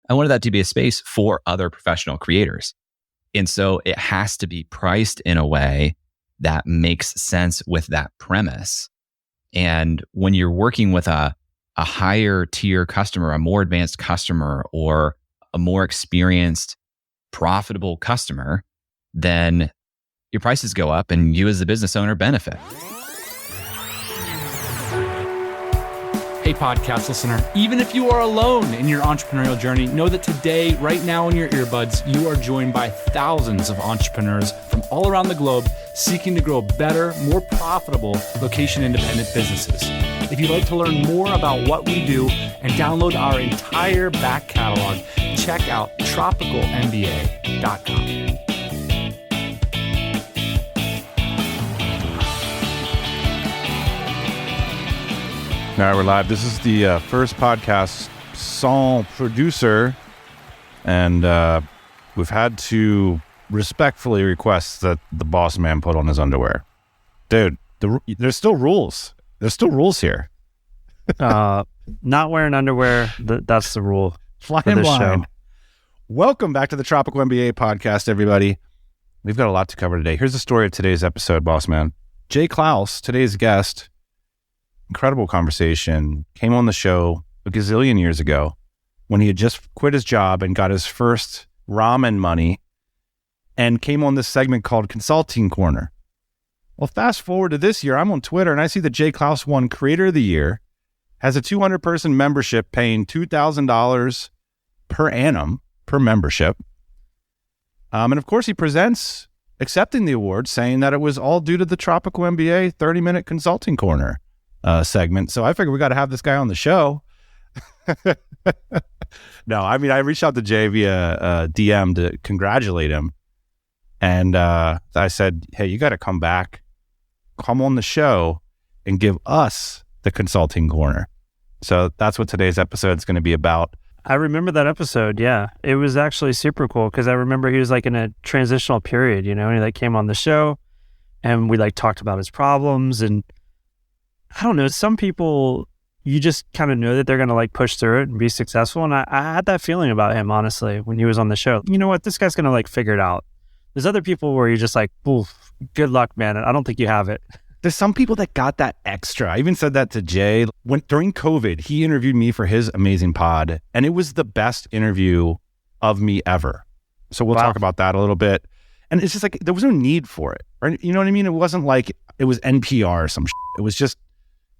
I wanted that to be a space for other professional creators. And so it has to be priced in a way that makes sense with that premise. And when you're working with a higher tier customer, a more advanced customer, or a more experienced, profitable customer, then your prices go up and you as the business owner benefit. Hey, podcast listener, even if you are alone in your entrepreneurial journey, know that today, right now in your earbuds, you are joined by thousands of entrepreneurs from all around the globe seeking to grow better, more profitable location-independent businesses. If you'd like to learn more about what we do and download our entire back catalog, check out tropicalmba.com. All right, we're live. This is the first podcast sans producer, and we've had to respectfully request that the boss man put on his underwear. Dude, there's still rules. There's still rules here. Not wearing underwear, that's the rule. Flying blind. Welcome back to the Tropical MBA podcast, everybody. We've got a lot to cover today. Here's the story of today's episode, boss man. Clouse, today's guest, incredible conversation, came on the show a gazillion years ago when he had just quit his job and got his first ramen money and came on this segment called Consulting Corner. Well, fast forward to this year, I'm on Twitter and I see that Clouse won Creator of the Year, has a 200-person membership paying $2,000 per annum per membership. And of course, he presents accepting the award, saying that it was all due to the Tropical MBA 30-minute Consulting Corner segment. So I figured we got to have this guy on the show. No, I mean, I reached out to Jay via DM to congratulate him. And I said, hey, you got to come back, come on the show and give us the Consulting Corner. So that's what today's episode is going to be about. I remember that episode. Yeah, it was actually super cool because I remember he was like in a transitional period, you know, and he like came on the show and we like talked about his problems. And I don't know, some people, you just kind of know that they're going to like push through it and be successful. And I had that feeling about him, honestly, when he was on the show. You know what? This guy's going to like figure it out. There's other people where you're just like, oof, good luck, man. I don't think you have it. There's some people that got that extra. I even said that to Jay. During COVID, he interviewed me for his amazing pod, and it was the best interview of me ever. So we'll talk about that a little bit. And it's just like, there was no need for it, right? You know what I mean? It wasn't like it was NPR or some shit. It was just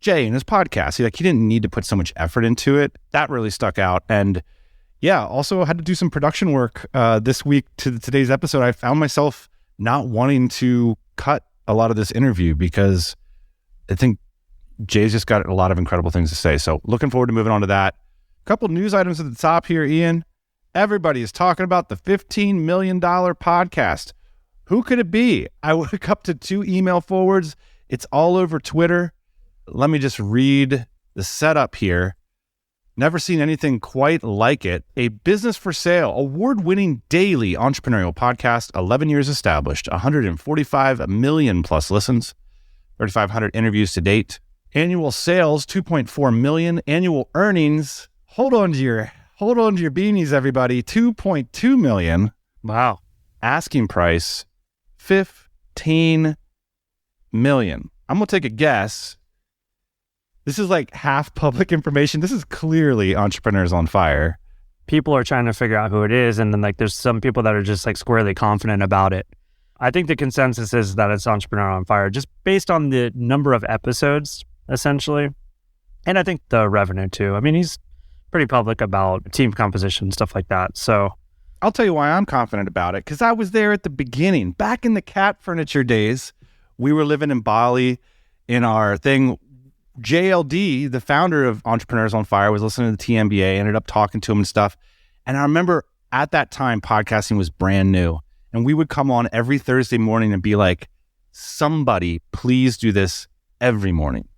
Jay and his podcast. He didn't need to put so much effort into it. That really stuck out. And yeah, also had to do some production work this week to today's episode. I found myself not wanting to cut a lot of this interview because I think Jay's just got a lot of incredible things to say. So looking forward to moving on to that. A couple news items at the top here, Ian. Everybody is talking about the $15 million podcast. Who could it be? I woke up to 2 email forwards. It's all over Twitter. Let me just read the setup here. Never seen anything quite like it. A business for sale, award-winning daily entrepreneurial podcast, 11 years established, 145 million plus listens, 3,500 interviews to date. Annual sales, 2.4 million. Annual earnings, hold on to your beanies, everybody, 2.2 million. Wow. Asking price, 15 million. I'm going to take a guess. This is like half public information. This is clearly Entrepreneurs on Fire. People are trying to figure out who it is. And then like there's some people that are just like squarely confident about it. I think the consensus is that it's Entrepreneur on Fire, just based on the number of episodes, essentially. And I think the revenue too. I mean, he's pretty public about team composition, stuff like that. So I'll tell you why I'm confident about it. Because I was there at the beginning. Back in the cat furniture days, we were living in Bali in our thing. JLD, the founder of Entrepreneurs on Fire, was listening to the TMBA, ended up talking to him and stuff. And I remember at that time, podcasting was brand new. And we would come on every Thursday morning and be like, somebody please do this every morning.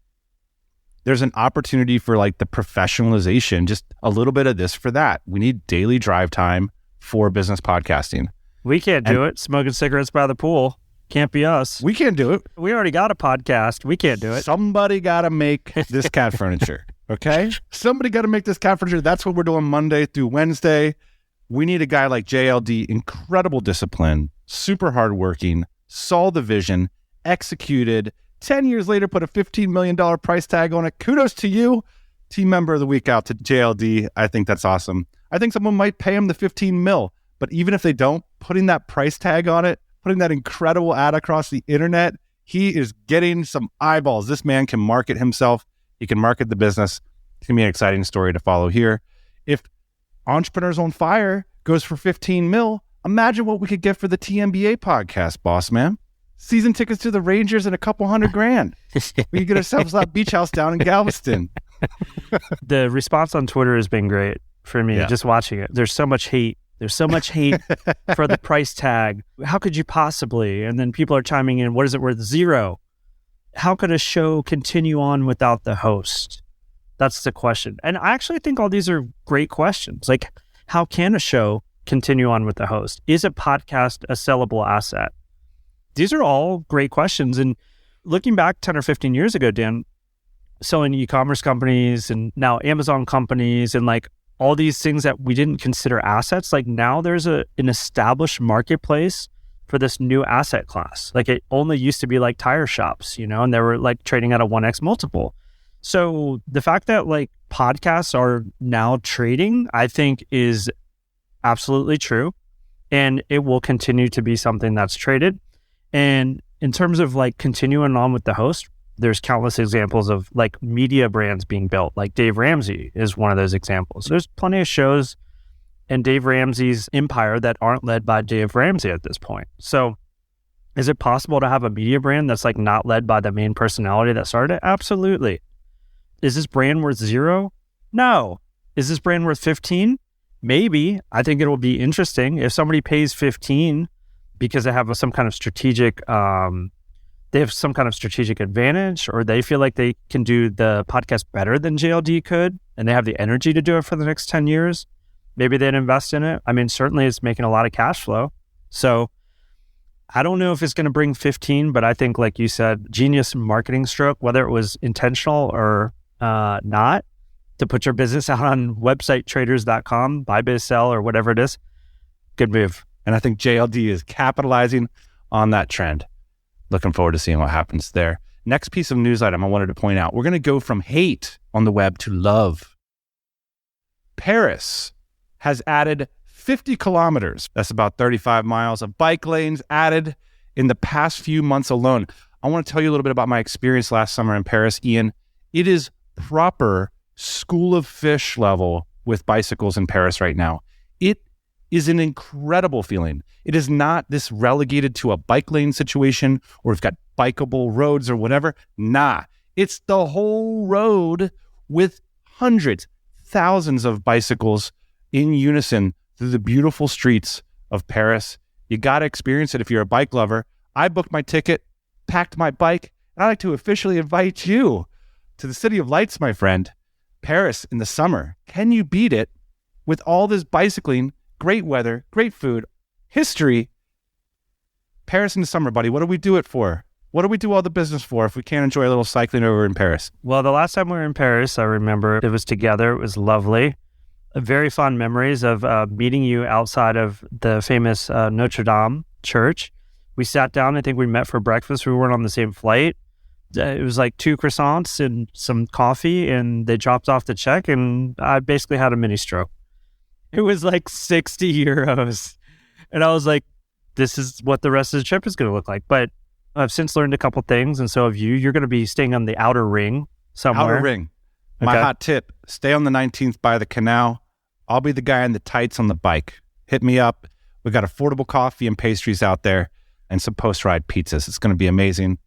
There's an opportunity for like the professionalization, just a little bit of this for that. We need daily drive time for business podcasting. We can't do it. Smoking cigarettes by the pool. Can't be us. We can't do it. We already got a podcast. We can't do it. Somebody got to make this cat furniture. Okay? Somebody got to make this count for sure. That's what we're doing Monday through Wednesday. We need a guy like JLD, incredible discipline, super hardworking, saw the vision, executed. 10 years later, put a $15 million price tag on it. Kudos to you. Team member of the week out to JLD. I think that's awesome. I think someone might pay him the 15 mil, but even if they don't, putting that price tag on it, putting that incredible ad across the internet, he is getting some eyeballs. This man can market himself. He can market the business. It's going to be an exciting story to follow here. If Entrepreneurs on Fire goes for 15 mil, imagine what we could get for the TMBA podcast, boss man. Season tickets to the Rangers and a couple $100,000. We could get ourselves that beach house down in Galveston. The response on Twitter has been great for me, just watching it. There's so much hate. There's so much hate for the price tag. How could you possibly? And then people are chiming in, what is it worth? 0. How could a show continue on without the host? That's the question. And I actually think all these are great questions. Like, how can a show continue on with the host? Is a podcast a sellable asset? These are all great questions. And looking back 10 or 15 years ago, Dan, selling e-commerce companies and now Amazon companies and like all these things that we didn't consider assets, like now there's an established marketplace for this new asset class. Like it only used to be like tire shops, and they were like trading at a 1x multiple. So the fact that like podcasts are now trading, I think is absolutely true. And it will continue to be something that's traded. And in terms of like continuing on with the host, there's countless examples of like media brands being built. Like Dave Ramsey is one of those examples. There's plenty of shows in Dave Ramsey's empire that aren't led by Dave Ramsey at this point. So is it possible to have a media brand that's like not led by the main personality that started it? Absolutely. Is this brand worth 0? No. Is this brand worth 15? Maybe. I think it will be interesting if somebody pays 15 because they have some kind of strategic advantage, or they feel like they can do the podcast better than JLD could, and they have the energy to do it for the next 10 years. Maybe they'd invest in it. I mean, certainly it's making a lot of cash flow. So I don't know if it's going to bring 15, but I think, like you said, genius marketing stroke, whether it was intentional or not, to put your business out on websitetraders.com, buy, biz, sell, or whatever it is. Good move. And I think JLD is capitalizing on that trend. Looking forward to seeing what happens there. Next piece of news item I wanted to point out. We're going to go from hate on the web to love. Paris has added 50 kilometers. That's about 35 miles of bike lanes added in the past few months alone. I want to tell you a little bit about my experience last summer in Paris, Ian. It is proper school of fish level with bicycles in Paris right now. It is an incredible feeling. It is not this relegated to a bike lane situation or we've got bikeable roads or whatever. Nah, it's the whole road with hundreds, thousands of bicycles in unison through the beautiful streets of Paris. You got to experience it if you're a bike lover. I booked my ticket, packed my bike, and I'd like to officially invite you to the City of Lights, my friend. Paris in the summer. Can you beat it with all this bicycling? Great weather, great food, history. Paris in the summer, buddy. What do we do it for? What do we do all the business for if we can't enjoy a little cycling over in Paris? Well, the last time we were in Paris, I remember it was together. It was lovely. Very fond memories of meeting you outside of the famous Notre Dame church. We sat down. I think we met for breakfast. We weren't on the same flight. It was like 2 croissants and some coffee, and they dropped off the check, and I basically had a mini stroke. It was like 60 euros. And I was like, this is what the rest of the trip is going to look like. But I've since learned a couple things, and so have you. You're going to be staying on the outer ring somewhere. Outer ring. My hot tip, stay on the 19th by the canal. I'll be the guy in the tights on the bike. Hit me up. We got affordable coffee and pastries out there and some post-ride pizzas. It's going to be amazing.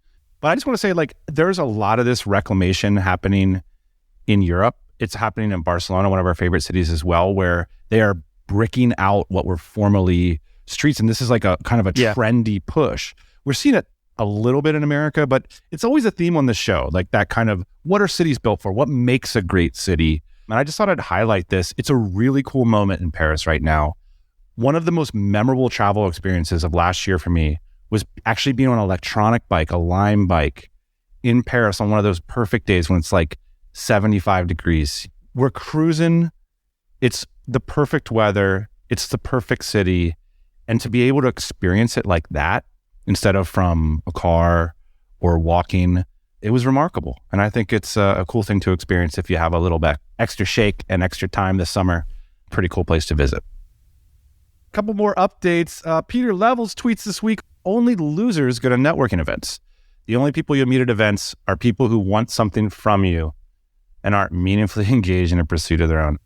But I just want to say, like, there's a lot of this reclamation happening in Europe. It's happening in Barcelona, one of our favorite cities as well, where they are bricking out what were formerly streets. And this is like a kind of a trendy push. We're seeing it a little bit in America, but it's always a theme on the show, like that kind of, what are cities built for? What makes a great city? And I just thought I'd highlight this. It's a really cool moment in Paris right now. One of the most memorable travel experiences of last year for me was actually being on an electronic bike, a Lime bike in Paris on one of those perfect days when it's like 75 degrees. We're cruising. It's the perfect weather. It's the perfect city. And to be able to experience it like that, instead of from a car or walking, it was remarkable. And I think it's a cool thing to experience if you have a little bit extra shake and extra time this summer. Pretty cool place to visit. Couple more updates. Peter Levels tweets this week, only losers go to networking events. The only people you meet at events are people who want something from you and aren't meaningfully engaged in a pursuit of their own.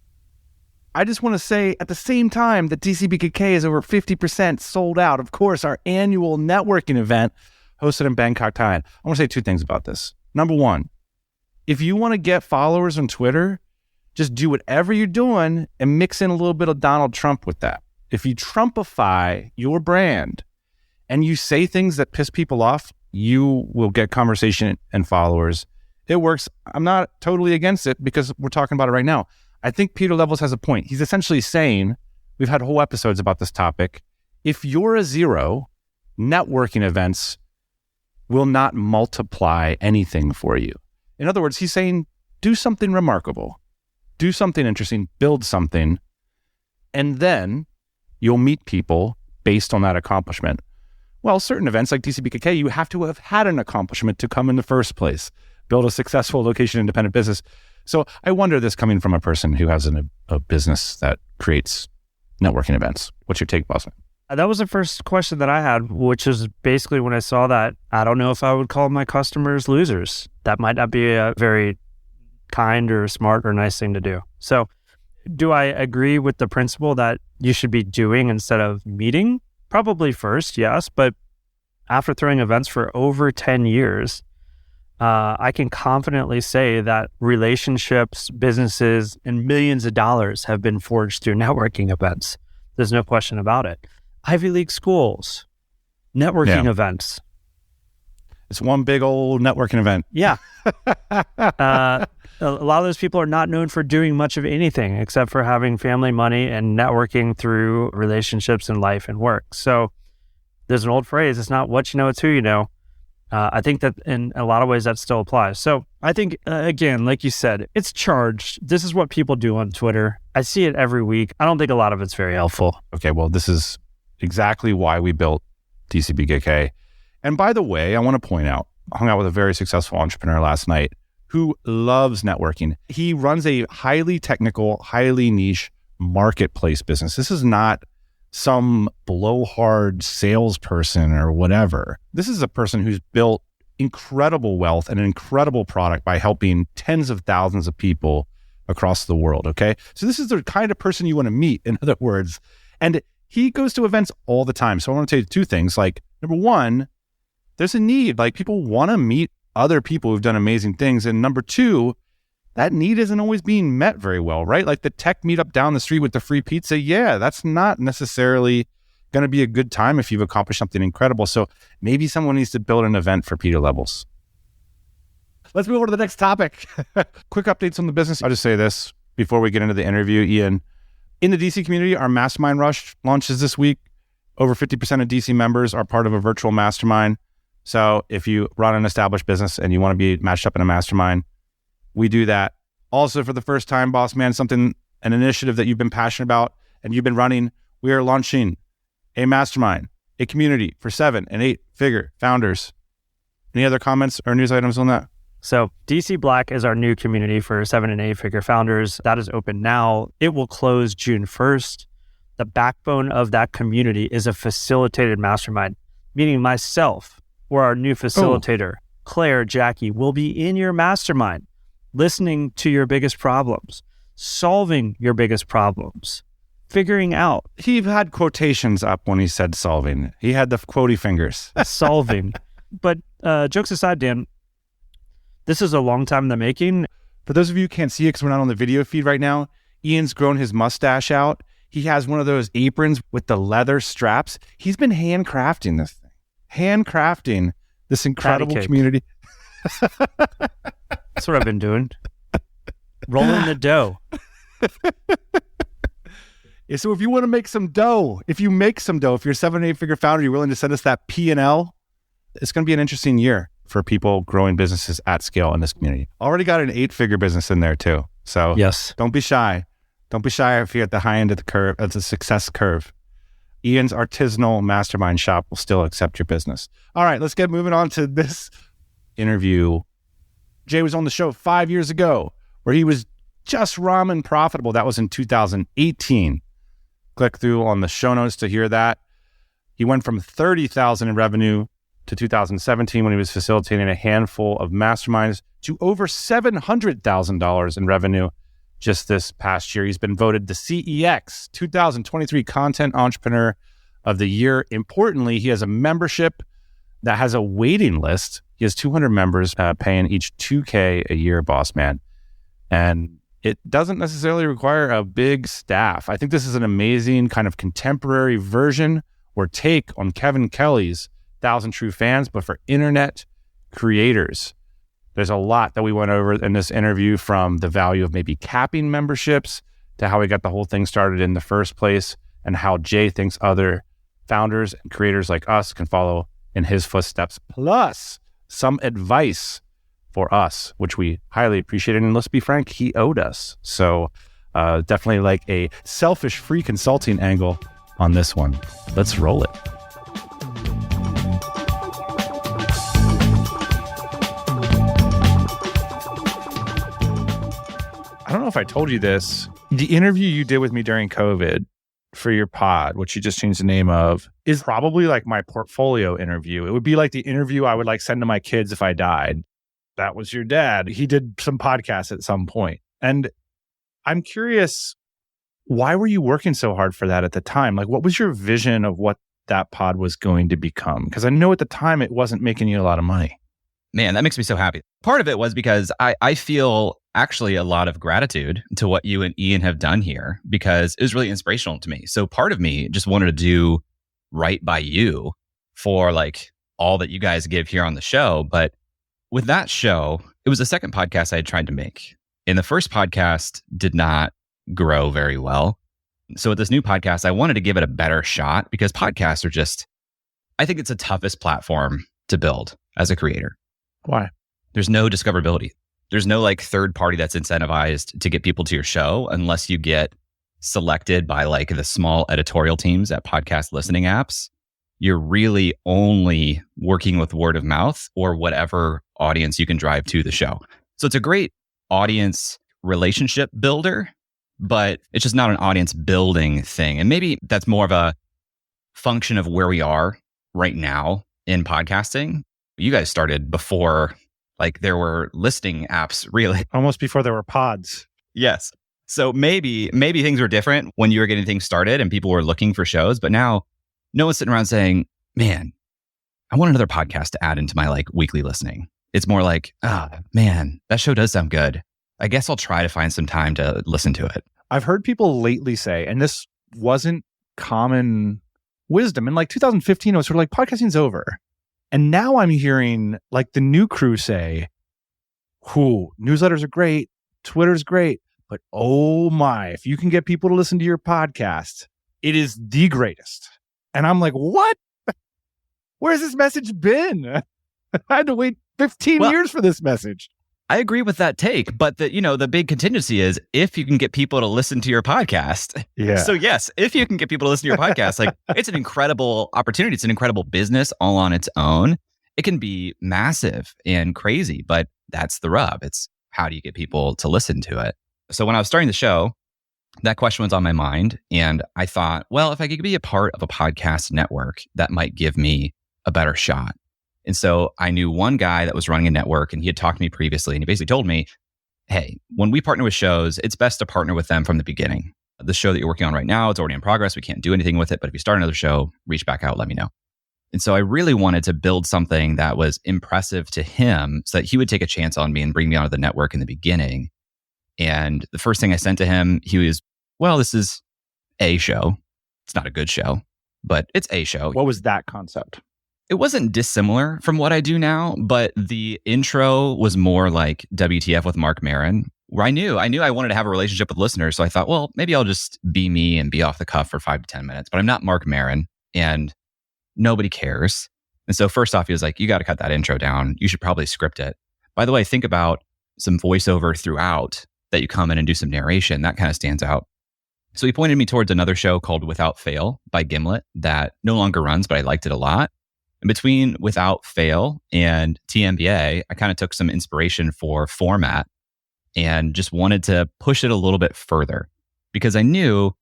I just want to say at the same time that DCBKK is over 50% sold out. Of course, our annual networking event hosted in Bangkok, Thailand. I want to say two things about this. Number one, if you want to get followers on Twitter, just do whatever you're doing and mix in a little bit of Donald Trump with that. If you Trumpify your brand and you say things that piss people off, you will get conversation and followers. It works. I'm not totally against it because we're talking about it right now. I think Peter Levels has a point. He's essentially saying, we've had whole episodes about this topic. If you're a zero, networking events will not multiply anything for you. In other words, he's saying, do something remarkable, do something interesting, build something, and then you'll meet people based on that accomplishment. Well, certain events like DCBKK, you have to have had an accomplishment to come in the first place, build a successful location-independent business. So I wonder this coming from a person who has a business that creates networking events. What's your take, Bossman? That was the first question that I had, which is basically when I saw that, I don't know if I would call my customers losers. That might not be a very kind or smart or nice thing to do. So do I agree with the principle that you should be doing instead of meeting? Probably first, yes. But after throwing events for over 10 years, I can confidently say that relationships, businesses, and millions of dollars have been forged through networking events. There's no question about it. Ivy League schools, networking events. It's one big old networking event. Yeah. A lot of those people are not known for doing much of anything except for having family, money, and networking through relationships and life and work. So there's an old phrase, it's not what you know, it's who you know. I think that in a lot of ways that still applies. So I think, again, like you said, it's charged. This is what people do on Twitter. I see it every week. I don't think a lot of it's very helpful. Okay, well, this is exactly why we built DCBKK. And by the way, I want to point out, I hung out with a very successful entrepreneur last night who loves networking. He runs a highly technical, highly niche marketplace business. This is not some blowhard salesperson or whatever. This is a person who's built incredible wealth and an incredible product by helping tens of thousands of people across the world, okay? So this is the kind of person you want to meet, in other words. And he goes to events all the time. So I want to tell you two things. Like, number one, there's a need. Like, people want to meet other people who've done amazing things. And number two, that need isn't always being met very well, right? Like the tech meetup down the street with the free pizza. Yeah, that's not necessarily going to be a good time if you've accomplished something incredible. So maybe someone needs to build an event for Peter Levels. Let's move on to the next topic. Quick updates on the business. I'll just say this before we get into the interview, Ian. In the DC community, our Mastermind Rush launches this week. Over 50% of DC members are part of a virtual mastermind. So if you run an established business and you want to be matched up in a mastermind, we do that. Also, for the first time, Boss Man, an initiative that you've been passionate about and you've been running, we are launching a mastermind, a community for 7- and 8-figure founders. Any other comments or news items on that? So DC Black is our new community for 7- and 8-figure founders. That is open now. It will close June 1st. The backbone of that community is a facilitated mastermind, meaning myself or our new facilitator, Claire, Jackie, will be in your mastermind, listening to your biggest problems, solving your biggest problems, figuring out. He had quotations up when he said solving. He had the quotey fingers. Solving. But jokes aside, Dan, this is a long time in the making. For those of you who can't see it because we're not on the video feed right now, Ian's grown his mustache out. He has one of those aprons with the leather straps. He's been handcrafting this thing. Handcrafting this incredible community. That's what I've been doing. Rolling the dough. So if you want to make some dough, if you're a 7- and 8-figure founder, you're willing to send us that P&L, it's going to be an interesting year. for people growing businesses at scale in this community. Already got an 8-figure business in there too. So yes, don't be shy. Don't be shy if you're at the high end of the curve, of the success curve. Ian's artisanal mastermind shop will still accept your business. All right, let's get moving on to this interview. Jay was on the show 5 years ago where he was just ramen profitable. That was in 2018. Click through on the show notes to hear that. He went from $30,000 in revenue to 2017 when he was facilitating a handful of masterminds to over $700,000 in revenue just this past year. He's been voted the CEX 2023 Content Entrepreneur of the Year. Importantly, he has a membership that has a waiting list. He has 200 members paying each $2K a year, boss man. And it doesn't necessarily require a big staff. I think this is an amazing kind of contemporary version or take on Kevin Kelly's 1,000 True Fans, but for internet creators. There's a lot that we went over in this interview, from the value of maybe capping memberships to how we got the whole thing started in the first place, and how Jay thinks other founders and creators like us can follow in his footsteps, plus some advice for us, which we highly appreciated. And let's be frank, he owed us. So definitely like a selfish free consulting angle on this one. Let's roll it. I don't know if I told you this. The interview you did with me during COVID for your pod, which you just changed the name of, is probably like my portfolio interview. It would be like the interview I would like send to my kids if I died. That was your dad. He did some podcasts at some point. And I'm curious, why were you working so hard for that at the time? Like, what was your vision of what that pod was going to become? Because I know at the time it wasn't making you a lot of money. Man, that makes me so happy. Part of it was because I feel actually a lot of gratitude to what you and Ian have done here, because it was really inspirational to me. So part of me just wanted to do right by you for like all that you guys give here on the show. But with that show, it was the second podcast I had tried to make. And the first podcast did not grow very well. So with this new podcast, I wanted to give it a better shot, because podcasts are just, I think it's the toughest platform to build as a creator. Why? There's no discoverability. There's no like third party that's incentivized to get people to your show unless you get selected by like the small editorial teams at podcast listening apps. You're really only working with word of mouth or whatever audience you can drive to the show. So it's a great audience relationship builder, but it's just not an audience building thing. And maybe that's more of a function of where we are right now in podcasting. You guys started before like there were listing apps, really. Almost before there were pods. Yes. So maybe things were different when you were getting things started and people were looking for shows. But now no one's sitting around saying, man, I want another podcast to add into my like weekly listening. It's more like, man, that show does sound good. I guess I'll try to find some time to listen to it. I've heard people lately say, and this wasn't common wisdom, in like 2015, it was sort of like podcasting's over. And now I'm hearing like the new crew say, newsletters are great, Twitter's great, but oh my, if you can get people to listen to your podcast, it is the greatest. And I'm like, what? Where's this message been? I had to wait 15 years for this message. I agree with that take, but the big contingency is if you can get people to listen to your podcast. Yeah. So yes, if you can get people to listen to your podcast, like it's an incredible opportunity. It's an incredible business all on its own. It can be massive and crazy, but that's the rub. It's how do you get people to listen to it? So when I was starting the show, that question was on my mind. And I thought, well, if I could be a part of a podcast network, that might give me a better shot. And so I knew one guy that was running a network, and he had talked to me previously, and he basically told me, hey, when we partner with shows, it's best to partner with them from the beginning. The show that you're working on right now, it's already in progress. We can't do anything with it. But if you start another show, reach back out, let me know. And so I really wanted to build something that was impressive to him so that he would take a chance on me and bring me onto the network in the beginning. And the first thing I sent to him, he was, well, this is a show. It's not a good show, but it's a show. What was that concept? It wasn't dissimilar from what I do now, but the intro was more like WTF with Mark Maron, where I knew I wanted to have a relationship with listeners. So I thought, well, maybe I'll just be me and be off the cuff for 5 to 10 minutes, but I'm not Mark Maron and nobody cares. And so first off, he was like, you got to cut that intro down. You should probably script it. By the way, think about some voiceover throughout that you come in and do some narration. That kind of stands out. So he pointed me towards another show called Without Fail by Gimlet that no longer runs, but I liked it a lot. And between Without Fail and TMBA, I kind of took some inspiration for format and just wanted to push it a little bit further because I knew,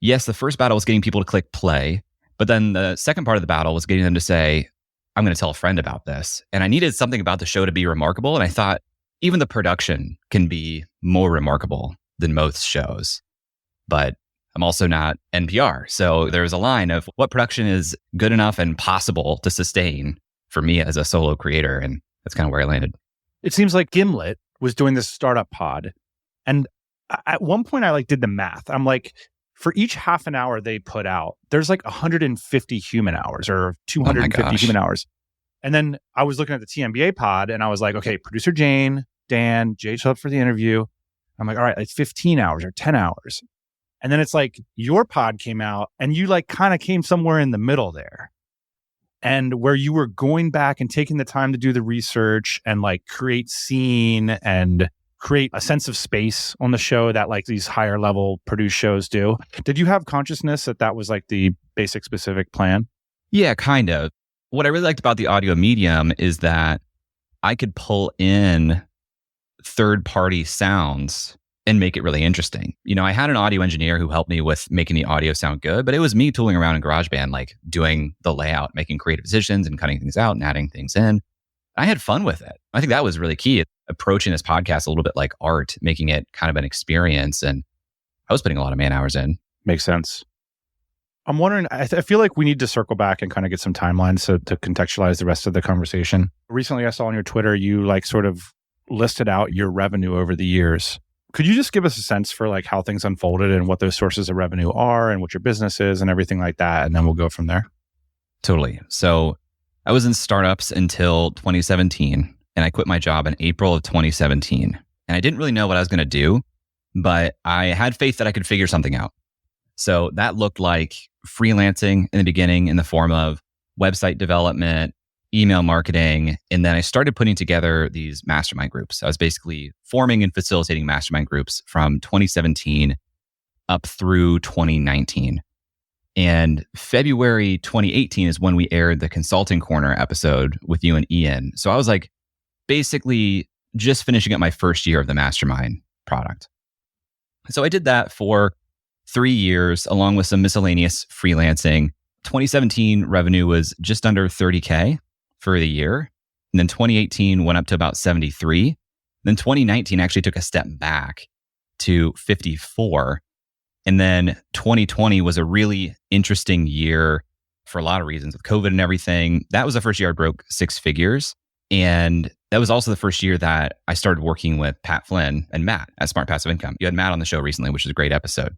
yes, the first battle was getting people to click play, but then the second part of the battle was getting them to say, I'm going to tell a friend about this. And I needed something about the show to be remarkable. And I thought even the production can be more remarkable than most shows. But I'm also not NPR. So there's a line of what production is good enough and possible to sustain for me as a solo creator. And that's kind of where I landed. It seems like Gimlet was doing this startup pod. And at one point I did the math. I'm like, for each half an hour they put out, there's 150 human hours or 250 human hours. And then I was looking at the TMBA pod and I was like, okay, producer Jane, Dan, Jay showed up for the interview. I'm like, all right, 15 hours or 10 hours. And then it's like your pod came out and you kind of came somewhere in the middle there. And where you were going back and taking the time to do the research and create scene and create a sense of space on the show that these higher level produced shows do. Did you have consciousness that was the basic specific plan? Yeah, kind of. What I really liked about the audio medium is that I could pull in third-party sounds and make it really interesting. I had an audio engineer who helped me with making the audio sound good, but it was me tooling around in GarageBand, doing the layout, making creative decisions and cutting things out and adding things in. I had fun with it. I think that was really key, approaching this podcast a little bit like art, making it kind of an experience. And I was putting a lot of man hours in. Makes sense. I'm wondering, I feel like we need to circle back and kind of get some timelines to contextualize the rest of the conversation. Recently, I saw on your Twitter, you sort of listed out your revenue over the years. Could you just give us a sense for how things unfolded and what those sources of revenue are and what your business is and everything like that? And then we'll go from there. Totally. So I was in startups until 2017 and I quit my job in April of 2017. And I didn't really know what I was going to do, but I had faith that I could figure something out. So that looked like freelancing in the beginning in the form of website development, email marketing. And then I started putting together these mastermind groups. I was basically forming and facilitating mastermind groups from 2017 up through 2019. And February 2018 is when we aired the Consulting Corner episode with you and Ian. So I was basically just finishing up my first year of the mastermind product. So I did that for 3 years, along with some miscellaneous freelancing. 2017 revenue was just under 30K for the year. And then 2018 went up to about 73. Then 2019 actually took a step back to 54. And then 2020 was a really interesting year for a lot of reasons with COVID and everything. That was the first year I broke 6 figures. And that was also the first year that I started working with Pat Flynn and Matt at Smart Passive Income. You had Matt on the show recently, which is a great episode.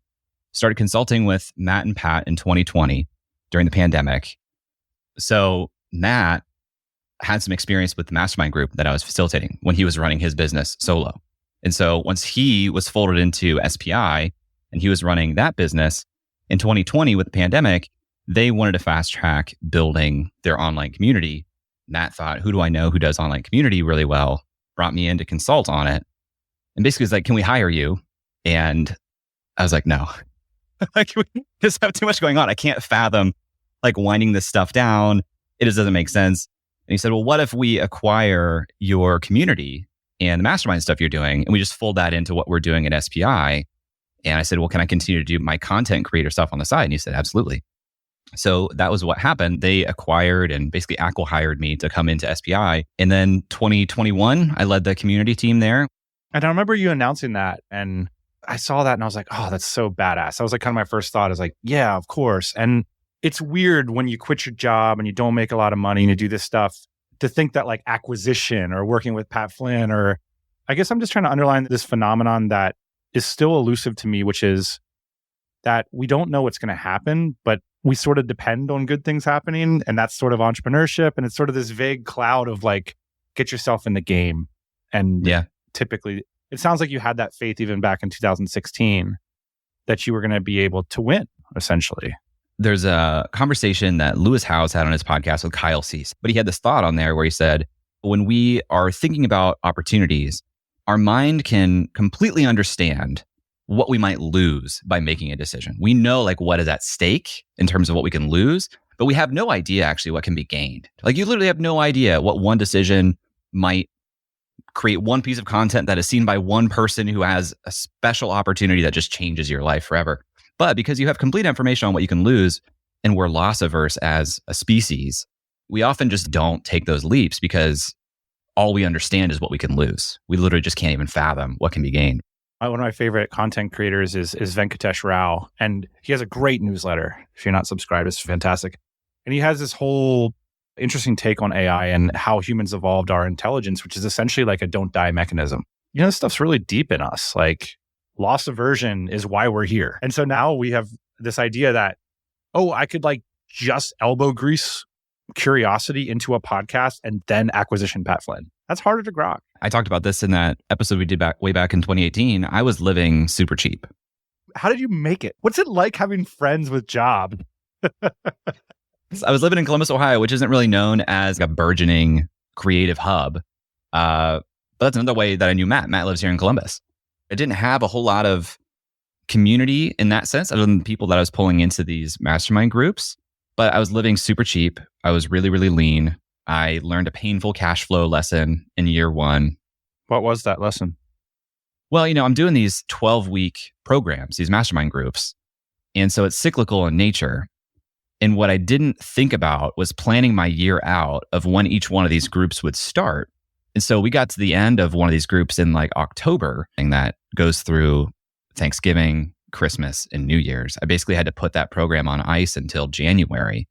Started consulting with Matt and Pat in 2020 during the pandemic. So Matt had some experience with the mastermind group that I was facilitating when he was running his business solo. And so once he was folded into SPI and he was running that business in 2020 with the pandemic, they wanted to fast track building their online community. Matt thought, who do I know who does online community really well? Brought me in to consult on it. And basically was can we hire you? And I was like, no, we just have too much going on. I can't fathom winding this stuff down. It just doesn't make sense. And he said, well, what if we acquire your community and the mastermind stuff you're doing, and we just fold that into what we're doing at SPI? And I said, well, can I continue to do my content creator stuff on the side? And he said, absolutely. So that was what happened. They acquired and basically acqui-hired me to come into SPI. And then 2021, I led the community team there. And I remember you announcing that, and I saw that and I was like, oh, that's so badass. That was kind of my first thought is yeah, of course. And it's weird when you quit your job and you don't make a lot of money and you do this stuff to think that acquisition or working with Pat Flynn, or I guess I'm just trying to underline this phenomenon that is still elusive to me, which is that we don't know what's going to happen, but we sort of depend on good things happening. And that's sort of entrepreneurship. And it's sort of this vague cloud of get yourself in the game. And typically it sounds like you had that faith even back in 2016 that you were going to be able to win, essentially. there's a conversation that Lewis Howes had on his podcast with Kyle Cease, but he had this thought on there where he said, when we are thinking about opportunities, our mind can completely understand what we might lose by making a decision. We know like what is at stake in terms of what we can lose, but we have no idea actually what can be gained. Like you literally have no idea what one decision might create, one piece of content that is seen by one person who has a special opportunity that just changes your life forever. But because you have complete information on what you can lose, and we're loss averse as a species, we often just don't take those leaps because all we understand is what we can lose. We literally just can't even fathom what can be gained. One of my favorite content creators is Venkatesh Rao, and he has a great newsletter. If you're not subscribed, it's fantastic. And he has this whole interesting take on AI and how humans evolved our intelligence, which is essentially like a don't die mechanism. You know, this stuff's really deep in us. Like loss aversion is why we're here. And so now we have this idea that, oh, I could like just elbow grease curiosity into a podcast and then acquisition Pat Flynn. That's harder to grok. I talked about this in that episode we did way back in 2018. I was living super cheap. How did you make it? What's it like having friends with jobs? I was living in Columbus, Ohio, which isn't really known as a burgeoning creative hub. But that's another way that I knew Matt. Matt lives here in Columbus. I didn't have a whole lot of community in that sense, other than the people that I was pulling into these mastermind groups. But I was living super cheap. I was really, really lean. I learned a painful cash flow lesson in year one. What was that lesson? Well, you know, I'm doing these 12-week programs, these mastermind groups. And so it's cyclical in nature. And what I didn't think about was planning my year out of when each one of these groups would start. And so we got to the end of one of these groups in like October, and that goes through Thanksgiving, Christmas, and New Year's. I basically had to put that program on ice until January.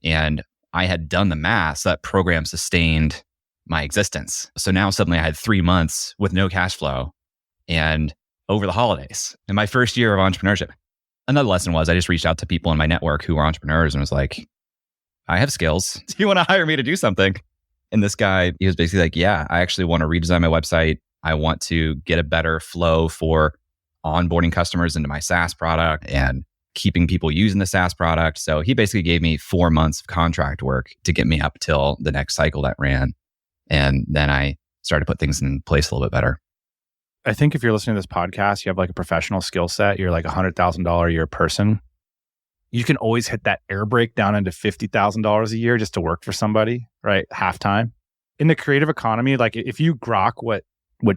And I had done the math, so that program sustained my existence. So now suddenly I had 3 months with no cash flow and over the holidays in my first year of entrepreneurship. Another lesson was I just reached out to people in my network who were entrepreneurs and was like, I have skills. Do you want to hire me to do something? And this guy, he was basically like, yeah, I actually want to redesign my website. I want to get a better flow for onboarding customers into my SaaS product and keeping people using the SaaS product. So he basically gave me 4 months of contract work to get me up till the next cycle that ran. And then I started to put things in place a little bit better. I think if you're listening to this podcast, you have like a professional skill set, you're like $100,000 a year person. You can always hit that air brake down into $50,000 a year just to work for somebody, right? Half time. In the creative economy, like if you grok what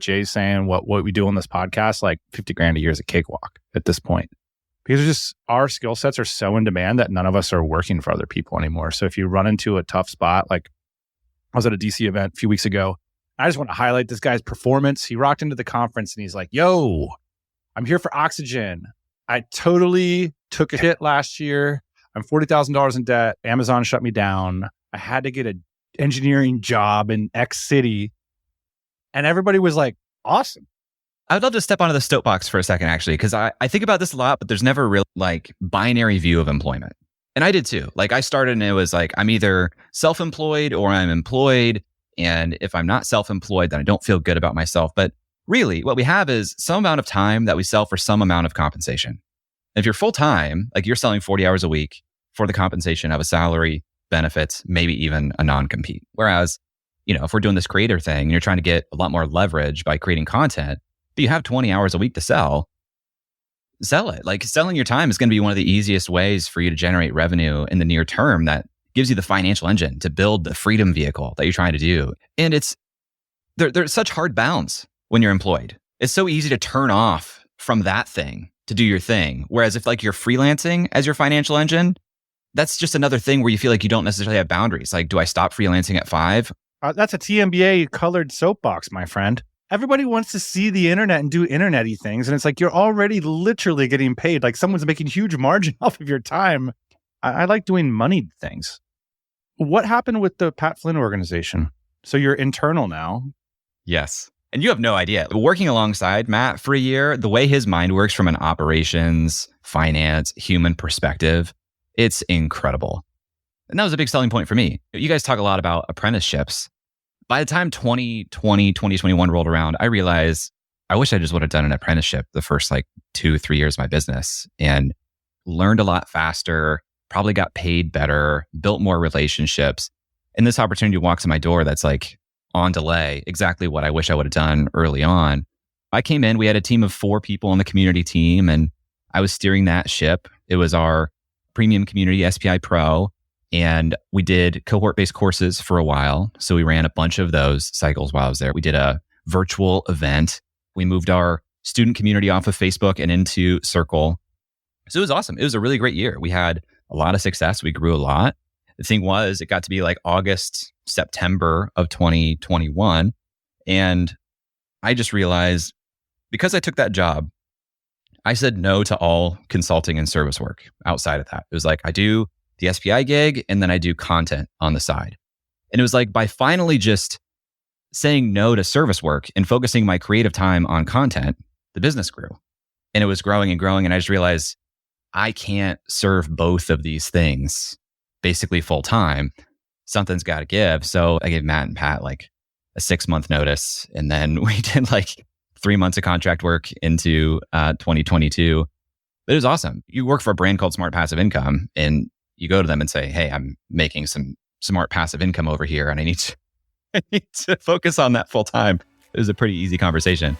Jay's saying, what we do on this podcast, like 50 grand a year is a cakewalk at this point. Because just our skill sets are so in demand that none of us are working for other people anymore. So if you run into a tough spot, like I was at a DC event a few weeks ago, I just want to highlight this guy's performance. He rocked into the conference and he's like, yo, I'm here for oxygen. I totally took a hit last year. I'm $40,000 in debt. Amazon shut me down. I had to get an engineering job in X city. And everybody was like, awesome. I'd love to step onto the soapbox for a second, actually, because I think about this a lot, but there's never a real like binary view of employment. And I did too. Like I started and it was like, I'm either self-employed or I'm employed. And if I'm not self-employed, then I don't feel good about myself. But really, what we have is some amount of time that we sell for some amount of compensation. If you're full-time, like you're selling 40 hours a week for the compensation of a salary, benefits, maybe even a non-compete. Whereas, you know, if we're doing this creator thing, and you're trying to get a lot more leverage by creating content, but you have 20 hours a week to sell it. Like selling your time is going to be one of the easiest ways for you to generate revenue in the near term that gives you the financial engine to build the freedom vehicle that you're trying to do. And there's such hard bounds when you're employed. It's so easy to turn off from that thing to do your thing. Whereas if like you're freelancing as your financial engine, that's just another thing where you feel like you don't necessarily have boundaries. Like, do I stop freelancing at 5? That's a TMBA colored soapbox, my friend. Everybody wants to see the internet and do internet-y things. And it's like, you're already literally getting paid. Like someone's making huge margin off of your time. I like doing moneyed things. What happened with the Pat Flynn organization? So you're internal now. Yes. And you have no idea. Working alongside Matt for a year, the way his mind works from an operations, finance, human perspective, it's incredible. And that was a big selling point for me. You guys talk a lot about apprenticeships. By the time 2020, 2021 rolled around, I realized I wish I just would have done an apprenticeship the first like 2-3 years of my business and learned a lot faster, probably got paid better, built more relationships. And this opportunity walks in my door that's like on delay, exactly what I wish I would have done early on. I came in, we had a team of 4 people on the community team, and I was steering that ship. It was our premium community, SPI Pro, and we did cohort-based courses for a while. So we ran a bunch of those cycles while I was there. We did a virtual event. We moved our student community off of Facebook and into Circle. So it was awesome. It was a really great year. We had a lot of success. We grew a lot. The thing was, it got to be like August, September of 2021. And I just realized, because I took that job, I said no to all consulting and service work outside of that. It was like, I do the SPI gig and then I do content on the side. And it was like, by finally just saying no to service work and focusing my creative time on content, the business grew. And it was growing and growing. And I just realized I can't serve both of these things basically full time. Something's got to give. So I gave Matt and Pat like a 6-month notice. And then we did like 3 months of contract work into 2022. But it was awesome. You work for a brand called Smart Passive Income, and you go to them and say, hey, I'm making some smart passive income over here, and I need to focus on that full time. It was a pretty easy conversation.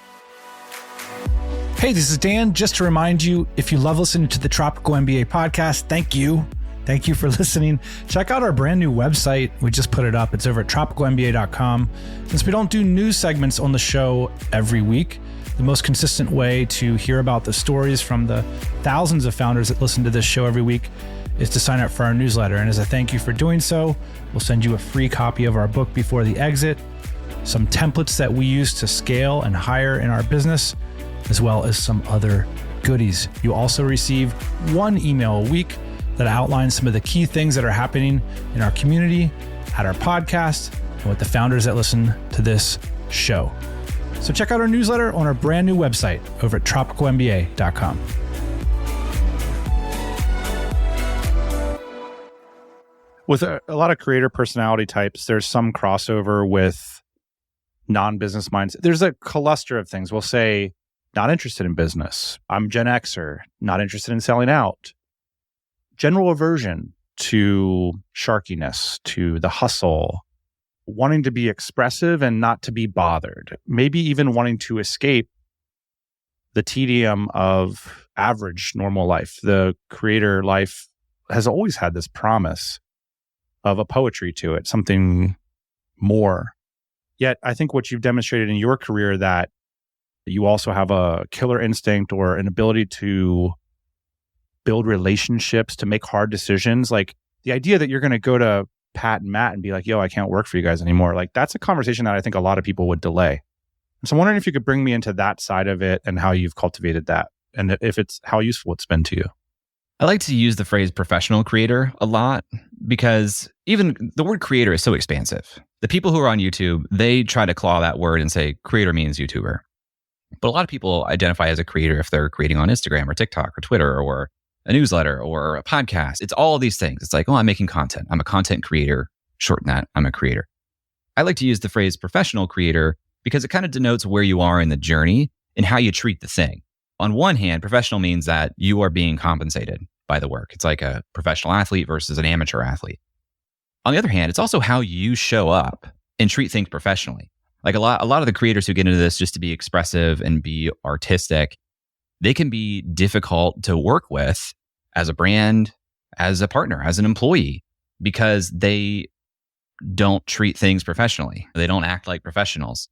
Hey, this is Dan. Just to remind you, if you love listening to the Tropical MBA podcast, thank you. Thank you for listening. Check out our brand new website. We just put it up. It's over at tropicalmba.com. Since we don't do news segments on the show every week, the most consistent way to hear about the stories from the thousands of founders that listen to this show every week is to sign up for our newsletter. And as a thank you for doing so, we'll send you a free copy of our book Before the Exit, some templates that we use to scale and hire in our business, as well as some other goodies. You also receive 1 email a week that outlines some of the key things that are happening in our community, at our podcast, and with the founders that listen to this show. So check out our newsletter on our brand new website over at tropicalmba.com. With a lot of creator personality types, there's some crossover with non-business minds. There's a cluster of things. We'll say, not interested in business. I'm Gen Xer, not interested in selling out. General aversion to sharkiness, to the hustle, wanting to be expressive and not to be bothered. Maybe even wanting to escape the tedium of average normal life. The creator life has always had this promise of a poetry to it, something more. Yet I think what you've demonstrated in your career, that you also have a killer instinct or an ability to build relationships, to make hard decisions. Like the idea that you're going to go to Pat and Matt and be like, yo, I can't work for you guys anymore. Like that's a conversation that I think a lot of people would delay. So I'm wondering if you could bring me into that side of it and how you've cultivated that, and if it's how useful it's been to you. I like to use the phrase professional creator a lot because even the word creator is so expansive. The people who are on YouTube, they try to claw that word and say creator means YouTuber. But a lot of people identify as a creator if they're creating on Instagram or TikTok or Twitter or a newsletter or a podcast. It's all of these things. It's like, oh, I'm making content. I'm a content creator. Shorten that, I'm a creator. I like to use the phrase professional creator because it kind of denotes where you are in the journey and how you treat the thing. On one hand, professional means that you are being compensated by the work. It's like a professional athlete versus an amateur athlete. On the other hand, it's also how you show up and treat things professionally. Like a lot of the creators who get into this just to be expressive and be artistic, they can be difficult to work with as a brand, as a partner, as an employee, because they don't treat things professionally. They don't act like professionals.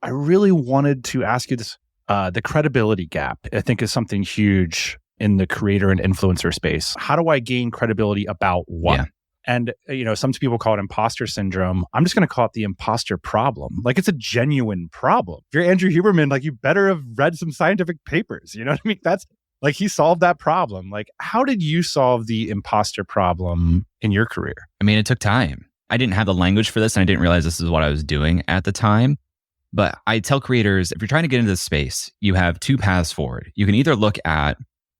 I really wanted to ask you this. The credibility gap, I think, is something huge in the creator and influencer space. How do I gain credibility about what? Yeah. And, some people call it imposter syndrome. I'm just going to call it the imposter problem. Like, it's a genuine problem. If you're Andrew Huberman, like, you better have read some scientific papers. You know what I mean? That's like, he solved that problem. Like, how did you solve the imposter problem in your career? I mean, it took time. I didn't have the language for this, and I didn't realize this is what I was doing at the time. But I tell creators, if you're trying to get into this space, you have 2 paths forward. You can either look at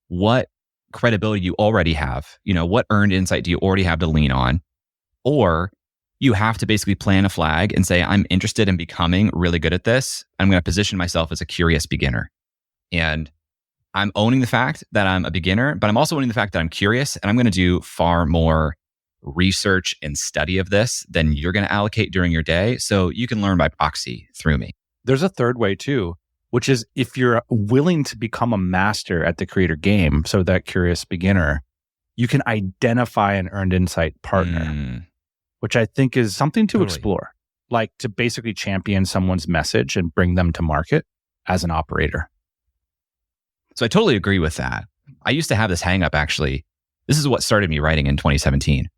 what credibility you already have, what earned insight do you already have to lean on, or you have to basically plant a flag and say, I'm interested in becoming really good at this. I'm going to position myself as a curious beginner. And I'm owning the fact that I'm a beginner, but I'm also owning the fact that I'm curious, and I'm going to do far more research and study of this than you're going to allocate during your day. So you can learn by proxy through me. There's a third way too, which is if you're willing to become a master at the creator game, so that curious beginner, you can identify an earned insight partner, which I think is something to explore, like to basically champion someone's message and bring them to market as an operator. So I totally agree with that. I used to have this hang up, actually. This is what started me writing in 2017.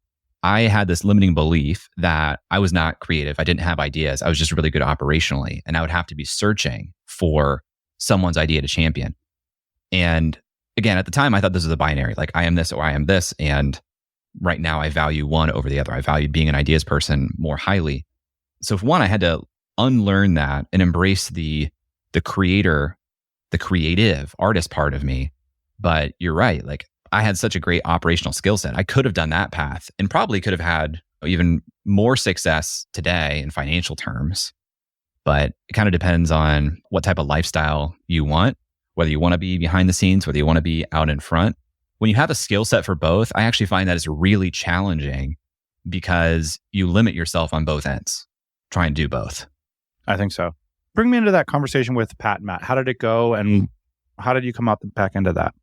I had this limiting belief that I was not creative. I didn't have ideas. I was just really good operationally. And I would have to be searching for someone's idea to champion. And again, at the time, I thought this was a binary. Like, I am this or I am this. And right now, I value one over the other. I value being an ideas person more highly. So for one, I had to unlearn that and embrace the creator, the creative artist part of me. But you're right. Like, I had such a great operational skill set. I could have done that path and probably could have had even more success today in financial terms. But it kind of depends on what type of lifestyle you want, whether you want to be behind the scenes, whether you want to be out in front. When you have a skill set for both, I actually find that it's really challenging because you limit yourself on both ends. Try and do both. I think so. Bring me into that conversation with Pat and Matt. How did it go and how did you come out the back end of that?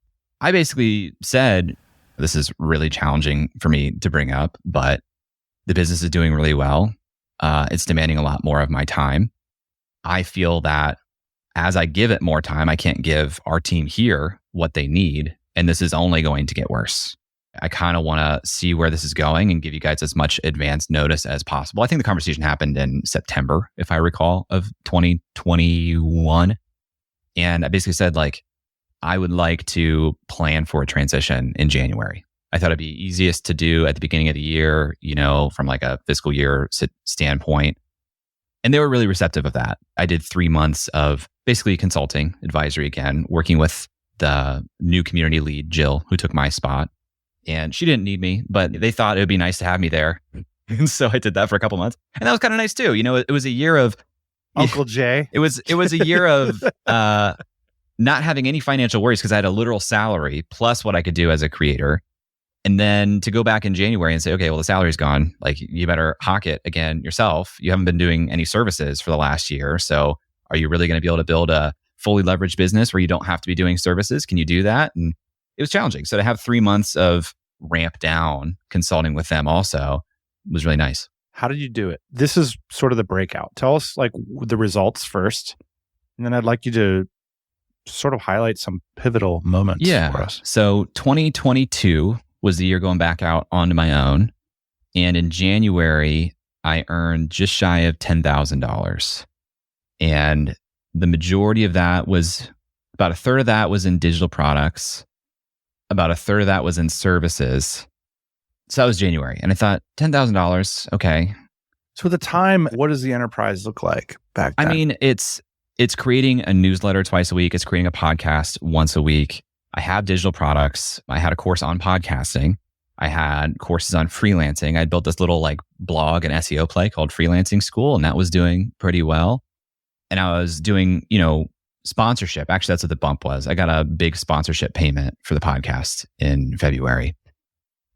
I basically said, this is really challenging for me to bring up, but the business is doing really well. It's demanding a lot more of my time. I feel that as I give it more time, I can't give our team here what they need. And this is only going to get worse. I kind of want to see where this is going and give you guys as much advance notice as possible. I think the conversation happened in September, if I recall, of 2021. And I basically said, like, I would like to plan for a transition in January. I thought it'd be easiest to do at the beginning of the year, you know, from like a fiscal year standpoint. And they were really receptive of that. I did 3 months of basically consulting, advisory again, working with the new community lead, Jill, who took my spot. And she didn't need me, but they thought it would be nice to have me there. And so I did that for a couple months. And that was kind of nice too. You know, it was a year of Uncle Jay. It was a year of not having any financial worries because I had a literal salary plus what I could do as a creator. And then to go back in January and say, okay, well, the salary's gone. Like, you better hawk it again yourself. You haven't been doing any services for the last year. So are you really going to be able to build a fully leveraged business where you don't have to be doing services? Can you do that? And it was challenging. So to have 3 months of ramp down consulting with them also was really nice. How did you do it? This is sort of the breakout. Tell us like the results first. And then I'd like you to sort of highlight some pivotal moments for us. So 2022 was the year going back out onto my own. And in January, I earned just shy of $10,000. And the majority of that was, about a third of that was in digital products. About a third of that was in services. So that was January. And I thought, $10,000, okay. So at the time, what does the enterprise look like back then? I mean, it's creating a newsletter twice a week. It's creating a podcast once a week. I have digital products. I had a course on podcasting. I had courses on freelancing. I built this little like blog and SEO play called Freelancing School, and that was doing pretty well. And I was doing, you know, sponsorship. Actually, that's what the bump was. I got a big sponsorship payment for the podcast in February.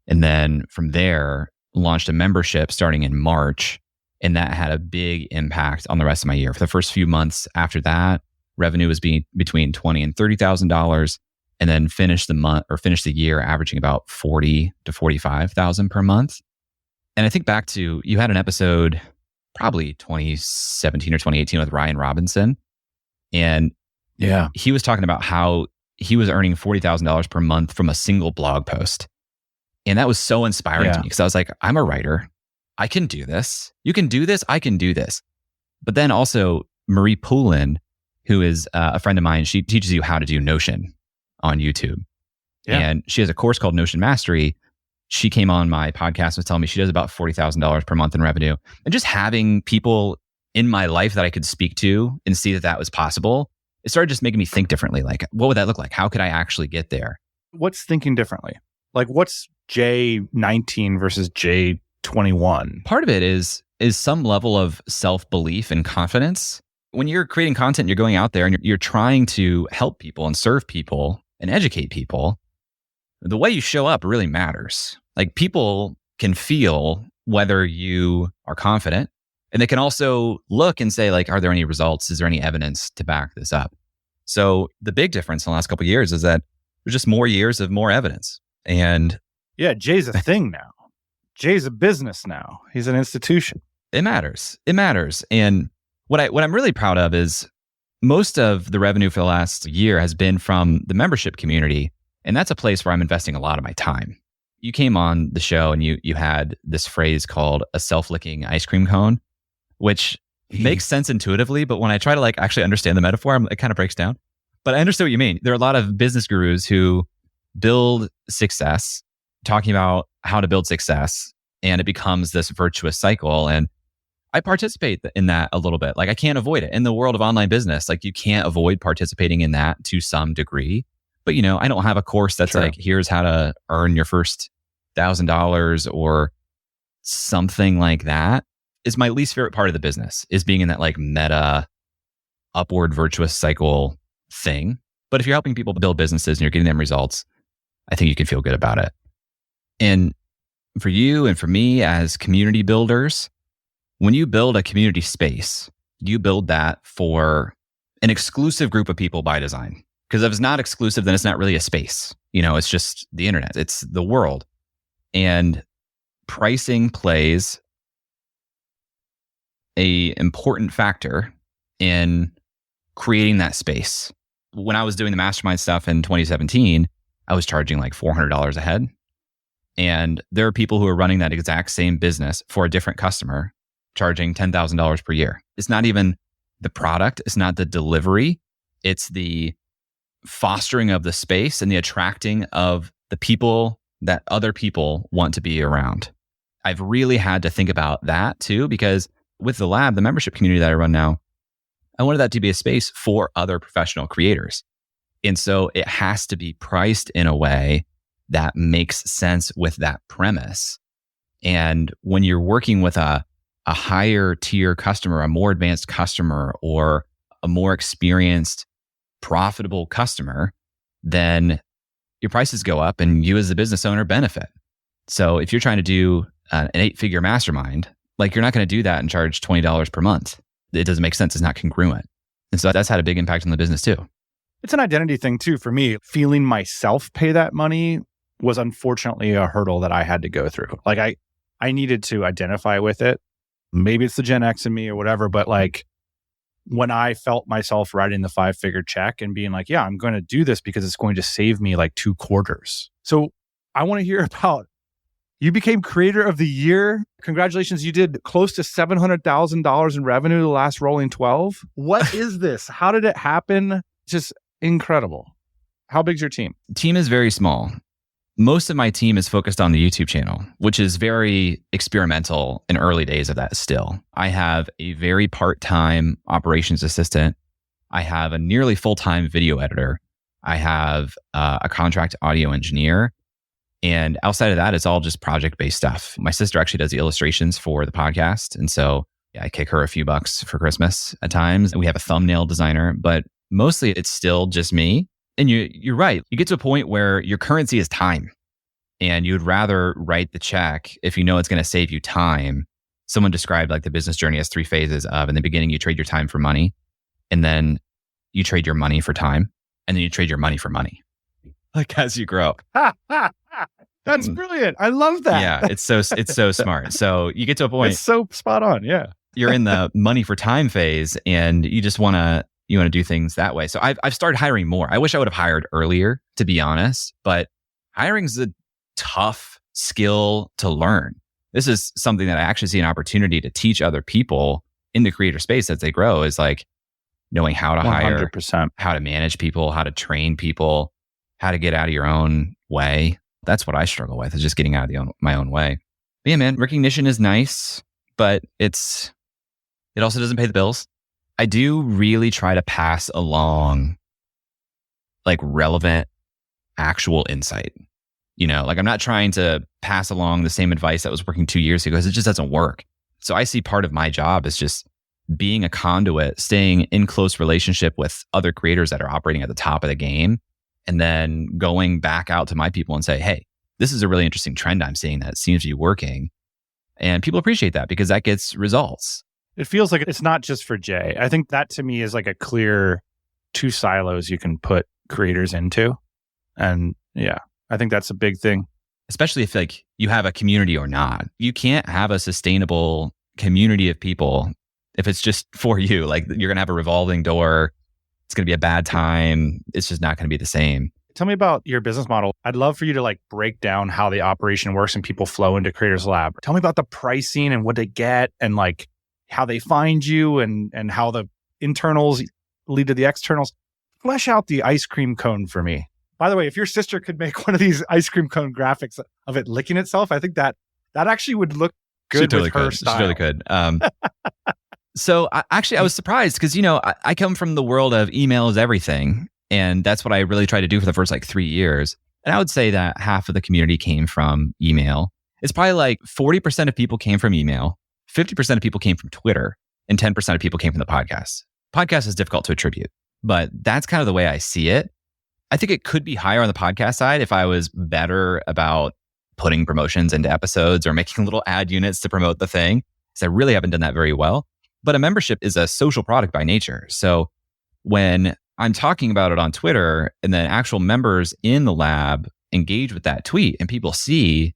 And then from there, launched a membership starting in March. And that had a big impact on the rest of my year. For the first few months after that, revenue was between $20,000 and $30,000. And then finished the year averaging about $40,000 to $45,000 per month. And I think back to, you had an episode probably 2017 or 2018 with Ryan Robinson. And yeah, he was talking about how he was earning $40,000 per month from a single blog post. And that was so inspiring to me because I was like, I'm a writer. I can do this. You can do this. I can do this. But then also Marie Poulin, who is a friend of mine, she teaches you how to do Notion on YouTube. Yeah. And she has a course called Notion Mastery. She came on my podcast and was telling me she does about $40,000 per month in revenue. And just having people in my life that I could speak to and see that that was possible, it started just making me think differently. Like, what would that look like? How could I actually get there? What's thinking differently? Like, what's J19 versus J21? Part of it is some level of self-belief and confidence. When you're creating content, you're going out there and you're trying to help people and serve people. and educate people, the way you show up really matters. Like people can feel whether you are confident, and they can also look and say like, are there any results? Is there any evidence to back this up? So the big difference in the last couple of years is that there's just more years of more evidence. And yeah, Jay's a thing now. Jay's a business now. He's an institution. it matters. It matters. And what I'm really proud of is most of the revenue for the last year has been from the membership community. And that's a place where I'm investing a lot of my time. You came on the show and you had this phrase called a self-licking ice cream cone, which makes sense intuitively. But when I try to like actually understand the metaphor, it kind of breaks down. But I understand what you mean. There are a lot of business gurus who build success, talking about how to build success, and it becomes this virtuous cycle. And I participate in that a little bit. Like I can't avoid it. In the world of online business, like you can't avoid participating in that to some degree. But you know, I don't have a course that's like, here's how to earn your first $1,000 or something like that. Is my least favorite part of the business, is being in that like meta upward virtuous cycle thing. But if you're helping people build businesses and you're getting them results, I think you can feel good about it. And for you and for me as community builders, when you build a community space, you build that for an exclusive group of people by design. Because if it's not exclusive, then it's not really a space. You know, it's just the internet. It's the world. And pricing plays an important factor in creating that space. When I was doing the mastermind stuff in 2017, I was charging like $400 a head. And there are people who are running that exact same business for a different customer, charging $10,000 per year. It's not even the product. It's not the delivery. It's the fostering of the space and the attracting of the people that other people want to be around. I've really had to think about that too, because with the lab, the membership community that I run now, I wanted that to be a space for other professional creators. And so it has to be priced in a way that makes sense with that premise. And when you're working with a higher tier customer, a more advanced customer, or a more experienced, profitable customer, then your prices go up and you as the business owner benefit. So if you're trying to do an 8-figure mastermind, like you're not going to do that and charge $20 per month. It doesn't make sense. It's not congruent. And so that's had a big impact on the business too. It's an identity thing too for me. Feeling myself pay that money was unfortunately a hurdle that I had to go through. Like I needed to identify with it. Maybe it's the Gen X in me or whatever, but like when I felt myself writing the 5-figure check and being like, yeah, I'm going to do this because it's going to save me like 2 quarters. So I want to hear about, you became creator of the year. Congratulations. You did close to $700,000 in revenue the last rolling 12. What is this? How did it happen? Just incredible. How big's your team? Team is very small. Most of my team is focused on the YouTube channel, which is very experimental in early days of that still. I have a very part-time operations assistant. I have a nearly full-time video editor. I have a contract audio engineer. And outside of that, it's all just project-based stuff. My sister actually does the illustrations for the podcast. And so I kick her a few bucks for Christmas at times. And we have a thumbnail designer, but mostly it's still just me. And you're right. You get to a point where your currency is time, and you'd rather write the check if you know it's going to save you time. Someone described like the business journey as 3 phases of, in the beginning, you trade your time for money, and then you trade your money for time, and then you trade your money for money. Like as you grow. That's brilliant. I love that. Yeah, it's so smart. So you get to a point. It's so spot on. Yeah. You're in the money for time phase, and you just want to do things that way. So I've started hiring more. I wish I would have hired earlier, to be honest, but hiring is a tough skill to learn. This is something that I actually see an opportunity to teach other people in the creator space as they grow, is like knowing how to 100%. hire, how to manage people, how to train people, how to get out of your own way. That's what I struggle with, is just getting out of my own way. But yeah, man, recognition is nice, but it also doesn't pay the bills. I do really try to pass along like relevant, actual insight. You know, like I'm not trying to pass along the same advice that was working 2 years ago, because it just doesn't work. So I see part of my job as just being a conduit, staying in close relationship with other creators that are operating at the top of the game, and then going back out to my people and say, hey, this is a really interesting trend I'm seeing that seems to be working. And people appreciate that because that gets results. It feels like it's not just for Jay. I think that to me is like a clear 2 silos you can put creators into. And yeah, I think that's a big thing. Especially if like you have a community or not. You can't have a sustainable community of people if it's just for you. Like you're going to have a revolving door. It's going to be a bad time. It's just not going to be the same. Tell me about your business model. I'd love for you to like break down how the operation works and people flow into Creators Lab. Tell me about the pricing and what they get and like how they find you and how the internals lead to the externals. Flesh out the ice cream cone for me. By the way, if your sister could make one of these ice cream cone graphics of it licking itself, I think that actually would look good with her style. She totally could. So I was surprised because, I come from the world of email is everything. And that's what I really tried to do for the first 3 years. And I would say that half of the community came from email. It's probably like 40% of people came from email, 50% of people came from Twitter, and 10% of people came from the podcast. Podcast is difficult to attribute, but that's kind of the way I see it. I think it could be higher on the podcast side if I was better about putting promotions into episodes or making little ad units to promote the thing, because I really haven't done that very well. But a membership is a social product by nature. So when I'm talking about it on Twitter and then actual members in the lab engage with that tweet and people see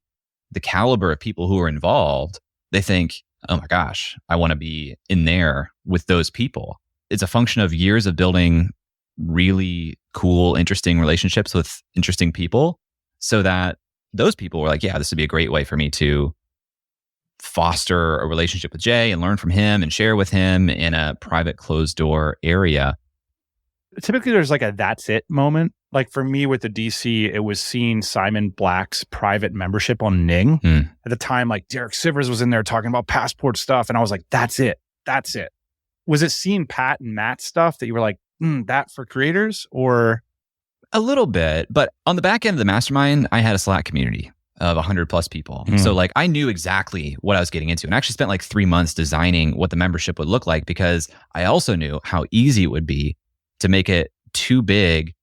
the caliber of people who are involved, they think, oh my gosh, I want to be in there with those people. It's a function of years of building really cool, interesting relationships with interesting people so that those people were like, yeah, this would be a great way for me to foster a relationship with Jay and learn from him and share with him in a private closed door area. Typically, there's like a that's it moment. Like for me with the DC, it was seeing Simon Black's private membership on Ning. At the time, like Derek Sivers was in there talking about passport stuff. And I was like, that's it. That's it. Was it seeing Pat and Matt's stuff that you were like, that for creators? Or a little bit, but on the back end of the mastermind, I had a Slack community of 100 plus people. So like I knew exactly what I was getting into and actually spent like 3 months designing what the membership would look like because I also knew how easy it would be to make it too big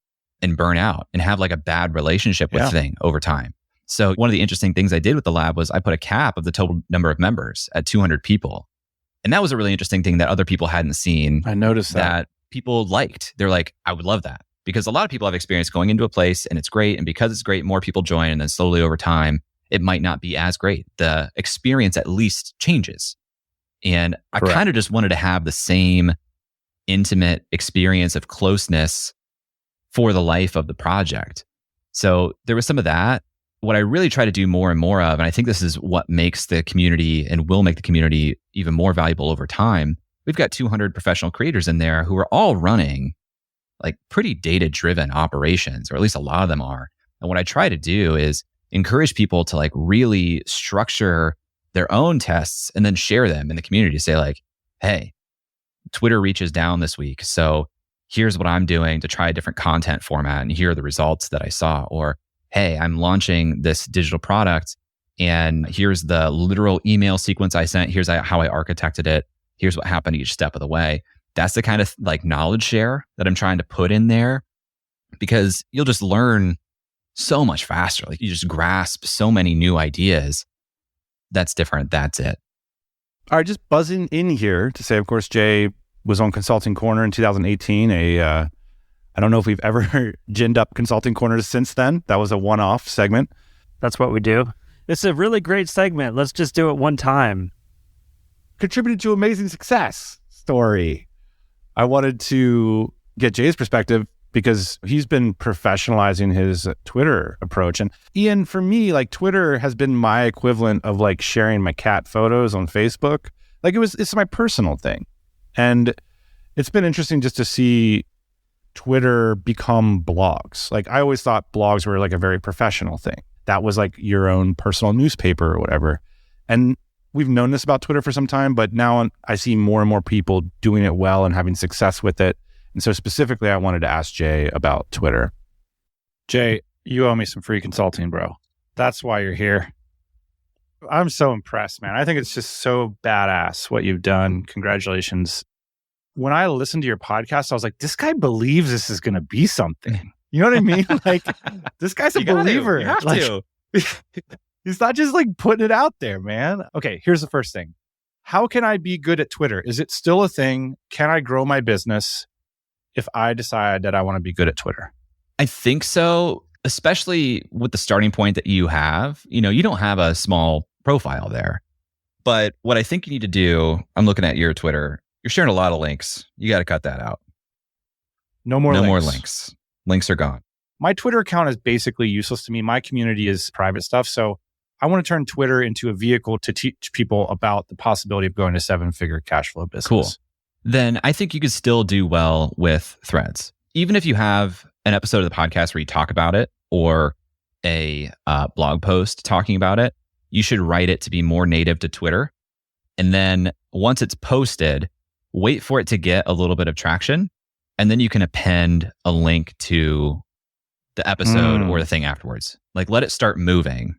and burn out and have like a bad relationship with thing over time. So one of the interesting things I did with the lab was I put a cap of the total number of members at 200 people. And that was a really interesting thing that other people hadn't seen. I noticed that people liked. They're like, I would love that. Because a lot of people have experience going into a place and it's great. And because it's great, more people join. And then slowly over time, it might not be as great. The experience at least changes. And I kind of just wanted to have the same intimate experience of closeness for the life of the project. So there was some of that. What I really try to do more and more of, and I think this is what makes the community and will make the community even more valuable over time. We've got 200 professional creators in there who are all running like pretty data-driven operations, or at least a lot of them are. And what I try to do is encourage people to like really structure their own tests and then share them in the community to say like, hey, Twitter reach is down this week. So here's what I'm doing to try a different content format. And here are the results that I saw. Or, hey, I'm launching this digital product and here's the literal email sequence I sent. Here's how I architected it. Here's what happened each step of the way. That's the kind of like knowledge share that I'm trying to put in there because you'll just learn so much faster. Like you just grasp so many new ideas. That's different. That's it. All right, just buzzing in here to say, of course, Jay was on Consulting Corner in 2018. I don't know if we've ever ginned up Consulting Corners since then. That was a one-off segment. That's what we do. It's a really great segment. Let's just do it one time. Contributed to amazing success story. I wanted to get Jay's perspective because he's been professionalizing his Twitter approach. And Ian, for me, like Twitter has been my equivalent of like sharing my cat photos on Facebook. Like it's my personal thing. And it's been interesting just to see Twitter become blogs. Like I always thought blogs were like a very professional thing. That was like your own personal newspaper or whatever. And we've known this about Twitter for some time, but now I see more and more people doing it well and having success with it. And so specifically, I wanted to ask Jay about Twitter. Jay, you owe me some free consulting, bro. That's why you're here. I'm so impressed, man. I think it's just so badass what you've done. Congratulations. When I listened to your podcast, I was like, this guy believes this is going to be something. You know what I mean? Like, this guy's a You got to. believer. You have Like, to. he's not just like putting it out there, man. Okay, here's the first thing. How can I be good at Twitter? Is it still a thing? Can I grow my business if I decide that I want to be good at Twitter? I think so, especially with the starting point that you have. You know, you don't have a small profile there. But what I think you need to do, I'm looking at your Twitter, you're sharing a lot of links. You got to cut that out. No more links. More links. Links are gone. My Twitter account is basically useless to me. My community is private stuff. So I want to turn Twitter into a vehicle to teach people about the possibility of going to 7-figure cash flow business. Cool. Then I think you could still do well with threads. Even if you have an episode of the podcast where you talk about it or a blog post talking about it, you should write it to be more native to Twitter. And then once it's posted, wait for it to get a little bit of traction. And then you can append a link to the episode or the thing afterwards. Like, let it start moving.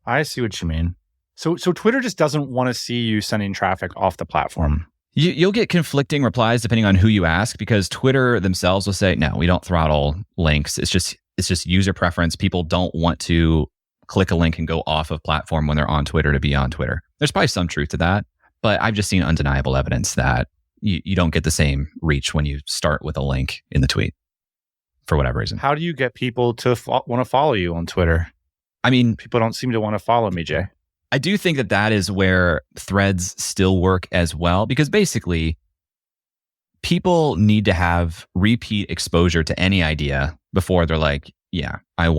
I see what you mean. So Twitter just doesn't want to see you sending traffic off the platform. You'll get conflicting replies depending on who you ask, because Twitter themselves will say, no, we don't throttle links. It's just user preference. People don't want to click a link and go off of platform when they're on Twitter to be on Twitter. There's probably some truth to that, but I've just seen undeniable evidence that you don't get the same reach when you start with a link in the tweet for whatever reason. How do you get people to want to follow you on Twitter? I mean, people don't seem to want to follow me, Jay. I do think that is where threads still work as well, because basically people need to have repeat exposure to any idea before they're like, yeah, I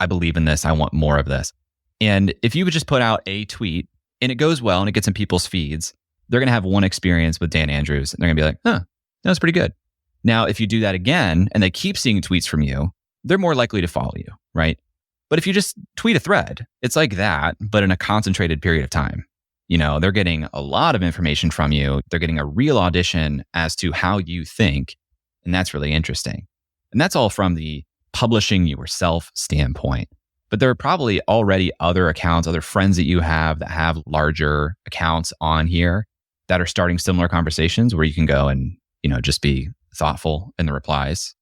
believe in this. I want more of this. And if you would just put out a tweet and it goes well and it gets in people's feeds, they're going to have one experience with Dan Andrews and they're going to be like, huh, that was pretty good. Now, if you do that again and they keep seeing tweets from you, they're more likely to follow you, right? But if you just tweet a thread, it's like that, but in a concentrated period of time. You know, they're getting a lot of information from you. They're getting a real audition as to how you think. And that's really interesting. And that's all from the publishing yourself standpoint. But there are probably already other accounts, other friends that you have that have larger accounts on here that are starting similar conversations where you can go and, you know, just be thoughtful in the replies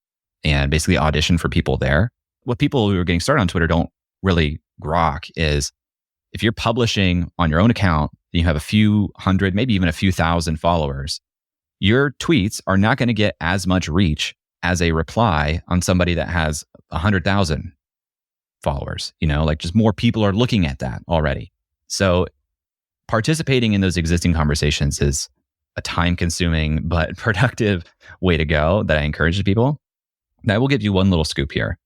and basically audition for people there. What people who are getting started on Twitter don't really grok is if you're publishing on your own account, and you have a few hundred, maybe even a few thousand followers, your tweets are not going to get as much reach as a reply on somebody that has 100,000 followers. You know, like just more people are looking at that already. So participating in those existing conversations is a time-consuming but productive way to go that I encourage people. Now, I will give you one little scoop here.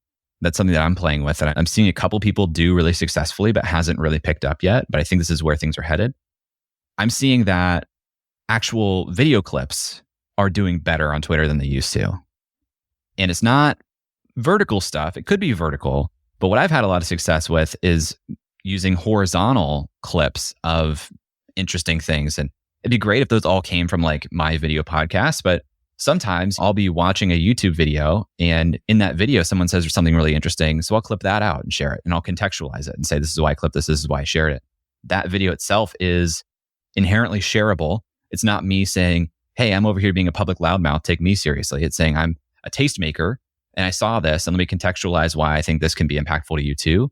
That's something that I'm playing with, and I'm seeing a couple people do really successfully, but hasn't really picked up yet. But I think this is where things are headed. I'm seeing that actual video clips are doing better on Twitter than they used to. And it's not vertical stuff. It could be vertical, but what I've had a lot of success with is using horizontal clips of interesting things. And it'd be great if those all came from like my video podcast, but sometimes I'll be watching a YouTube video and in that video, someone says there's something really interesting. So I'll clip that out and share it and I'll contextualize it and say, this is why I clipped this. This is why I shared it. That video itself is inherently shareable. It's not me saying, hey, I'm over here being a public loudmouth. Take me seriously. It's saying I'm a tastemaker and I saw this and let me contextualize why I think this can be impactful to you too.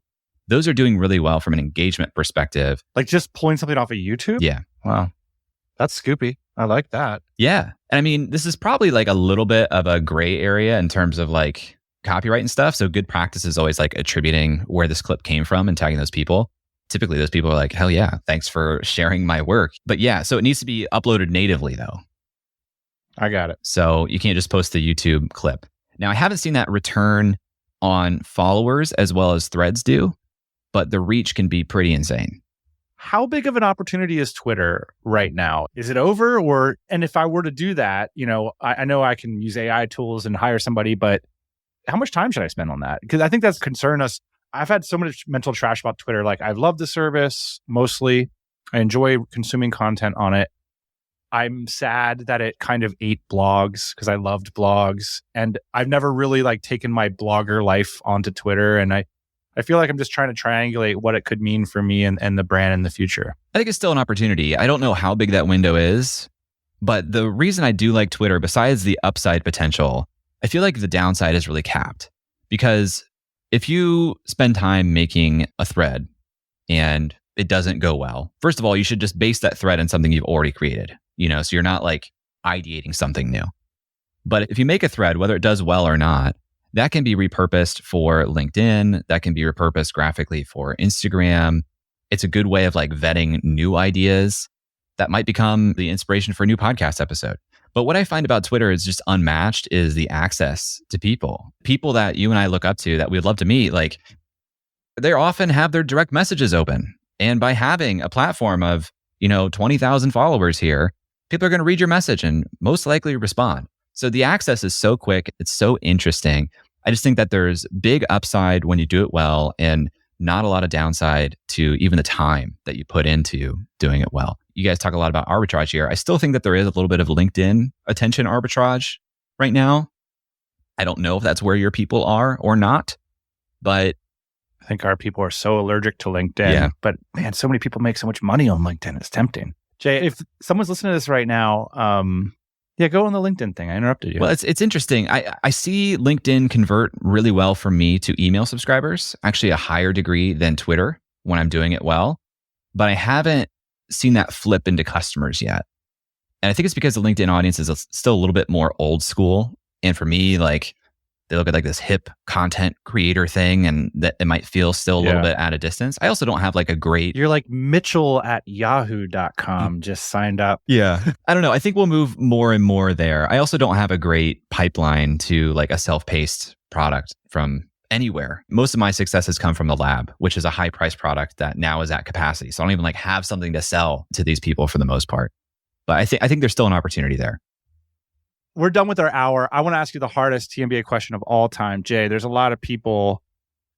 Those are doing really well from an engagement perspective. Like just pulling something off of YouTube? Yeah. Wow. That's scoopy. I like that. Yeah. And I mean, this is probably like a little bit of a gray area in terms of like copyright and stuff. So good practice is always like attributing where this clip came from and tagging those people. Typically, those people are like, hell yeah, thanks for sharing my work. But yeah, so it needs to be uploaded natively though. I got it. So you can't just post the YouTube clip. Now, I haven't seen that return on followers as well as threads do, but the reach can be pretty insane. How big of an opportunity is Twitter right now? Is it over? And if I were to do that, you know I can use AI tools and hire somebody, but how much time should I spend on that? Because I think that's concerned us. I've had so much mental trash about Twitter. Like I've loved the service mostly. I enjoy consuming content on it. I'm sad that it kind of ate blogs because I loved blogs. And I've never really like taken my blogger life onto Twitter. And I feel like I'm just trying to triangulate what it could mean for me and the brand in the future. I think it's still an opportunity. I don't know how big that window is, but the reason I do like Twitter, besides the upside potential, I feel like the downside is really capped, because if you spend time making a thread and it doesn't go well, first of all, you should just base that thread on something you've already created, so you're not like ideating something new. But if you make a thread, whether it does well or not, that can be repurposed for LinkedIn, that can be repurposed graphically for Instagram. It's a good way of like vetting new ideas that might become the inspiration for a new podcast episode. But what I find about Twitter is just unmatched is the access to people that you and I look up to that we'd love to meet. Like, they often have their direct messages open. And by having a platform of, 20,000 followers here, people are going to read your message and most likely respond. So the access is so quick. It's so interesting. I just think that there's big upside when you do it well and not a lot of downside to even the time that you put into doing it well. You guys talk a lot about arbitrage here. I still think that there is a little bit of LinkedIn attention arbitrage right now. I don't know if that's where your people are or not, but I think our people are so allergic to LinkedIn. Yeah. But man, so many people make so much money on LinkedIn. It's tempting. Jay, if someone's listening to this right now, go on the LinkedIn thing. I interrupted you. Well, it's interesting. I see LinkedIn convert really well for me to email subscribers, actually a higher degree than Twitter when I'm doing it well. But I haven't seen that flip into customers yet. And I think it's because the LinkedIn audience is still a little bit more old school. And for me, like, they look at like this hip content creator thing, and that it might feel still a little bit at a distance. I also don't have like a great... You're like Mitchell at yahoo.com just signed up. Yeah. I don't know. I think we'll move more and more there. I also don't have a great pipeline to like a self-paced product from anywhere. Most of my success has come from the lab, which is a high price product that now is at capacity. So I don't even like have something to sell to these people for the most part. But I think there's still an opportunity there. We're done with our hour. I want to ask you the hardest TMBA question of all time. Jay, there's a lot of people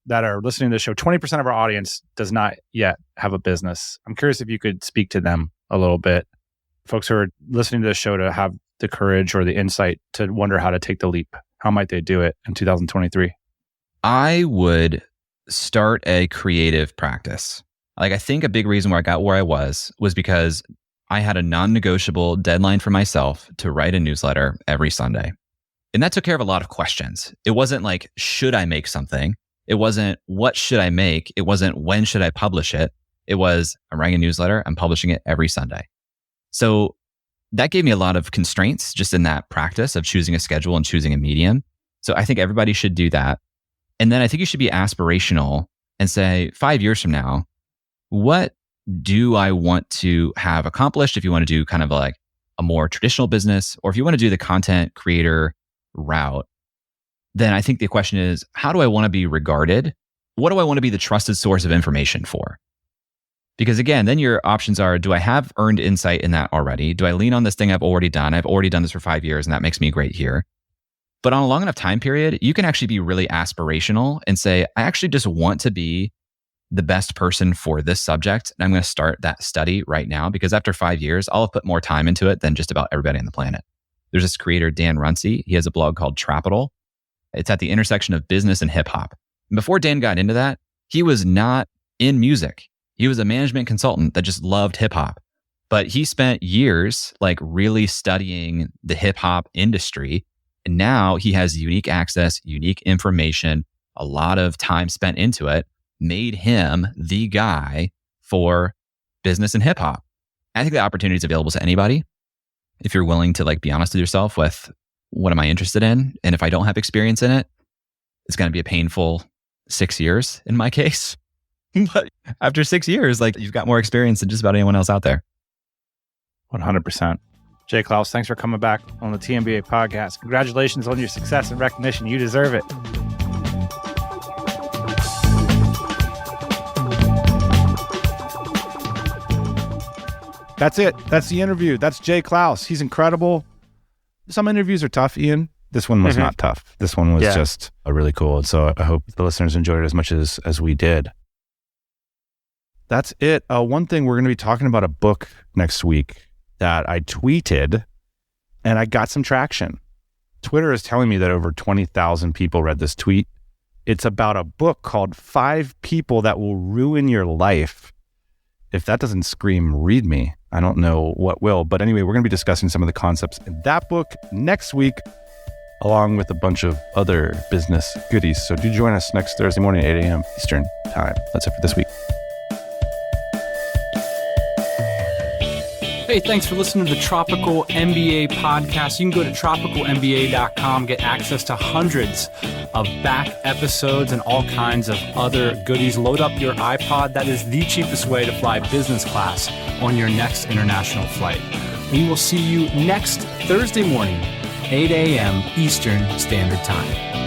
that are listening to the show. 20% of our audience does not yet have a business. I'm curious if you could speak to them a little bit. Folks who are listening to this show to have the courage or the insight to wonder how to take the leap. How might they do it in 2023? I would start a creative practice. Like, I think a big reason where I got where I was because I had a non-negotiable deadline for myself to write a newsletter every Sunday. And that took care of a lot of questions. It wasn't like, should I make something? It wasn't, what should I make? It wasn't, when should I publish it? It was, I'm writing a newsletter, I'm publishing it every Sunday. So that gave me a lot of constraints just in that practice of choosing a schedule and choosing a medium. So I think everybody should do that. And then I think you should be aspirational and say, 5 years from now, what do I want to have accomplished? If you want to do kind of like a more traditional business, or if you want to do the content creator route, then I think the question is, how do I want to be regarded? What do I want to be the trusted source of information for? Because again, then your options are, do I have earned insight in that already? Do I lean on this thing I've already done? I've already done this for 5 years and that makes me great here. But on a long enough time period, you can actually be really aspirational and say, I actually just want to be the best person for this subject. And I'm going to start that study right now, because after 5 years, I'll have put more time into it than just about everybody on the planet. There's this creator, Dan Runcie. He has a blog called Trapital. It's at the intersection of business and hip hop. And before Dan got into that, he was not in music. He was a management consultant that just loved hip hop. But he spent years like really studying the hip hop industry. And now he has unique access, unique information, a lot of time spent into it, made him the guy for business and hip hop. I think the opportunity is available to anybody. If you're willing to like be honest with yourself with, what am I interested in? And if I don't have experience in it, it's going to be a painful 6 years in my case. But after 6 years, like, you've got more experience than just about anyone else out there. 100%. Jay Clouse, thanks for coming back on the TMBA podcast. Congratulations on your success and recognition. You deserve it. That's it. That's the interview. That's Jay Clouse. He's incredible. Some interviews are tough, Ian. This one was not tough. This one was just really cool. And so I hope the listeners enjoyed it as much as we did. That's it. One thing, we're going to be talking about a book next week that I tweeted and I got some traction. Twitter is telling me that over 20,000 people read this tweet. It's about a book called 5 People That Will Ruin Your Life. If that doesn't scream, read me, I don't know what will. But anyway, we're going to be discussing some of the concepts in that book next week. along with a bunch of other business goodies. So do join us next Thursday morning at 8 a.m. Eastern Time. That's it for this week. Hey, thanks for listening to the Tropical MBA podcast. You can go to tropicalmba.com, get access to hundreds of back episodes and all kinds of other goodies. Load up your iPod. That is the cheapest way to fly business class on your next international flight. We will see you next Thursday morning, 8 a.m. Eastern Standard Time.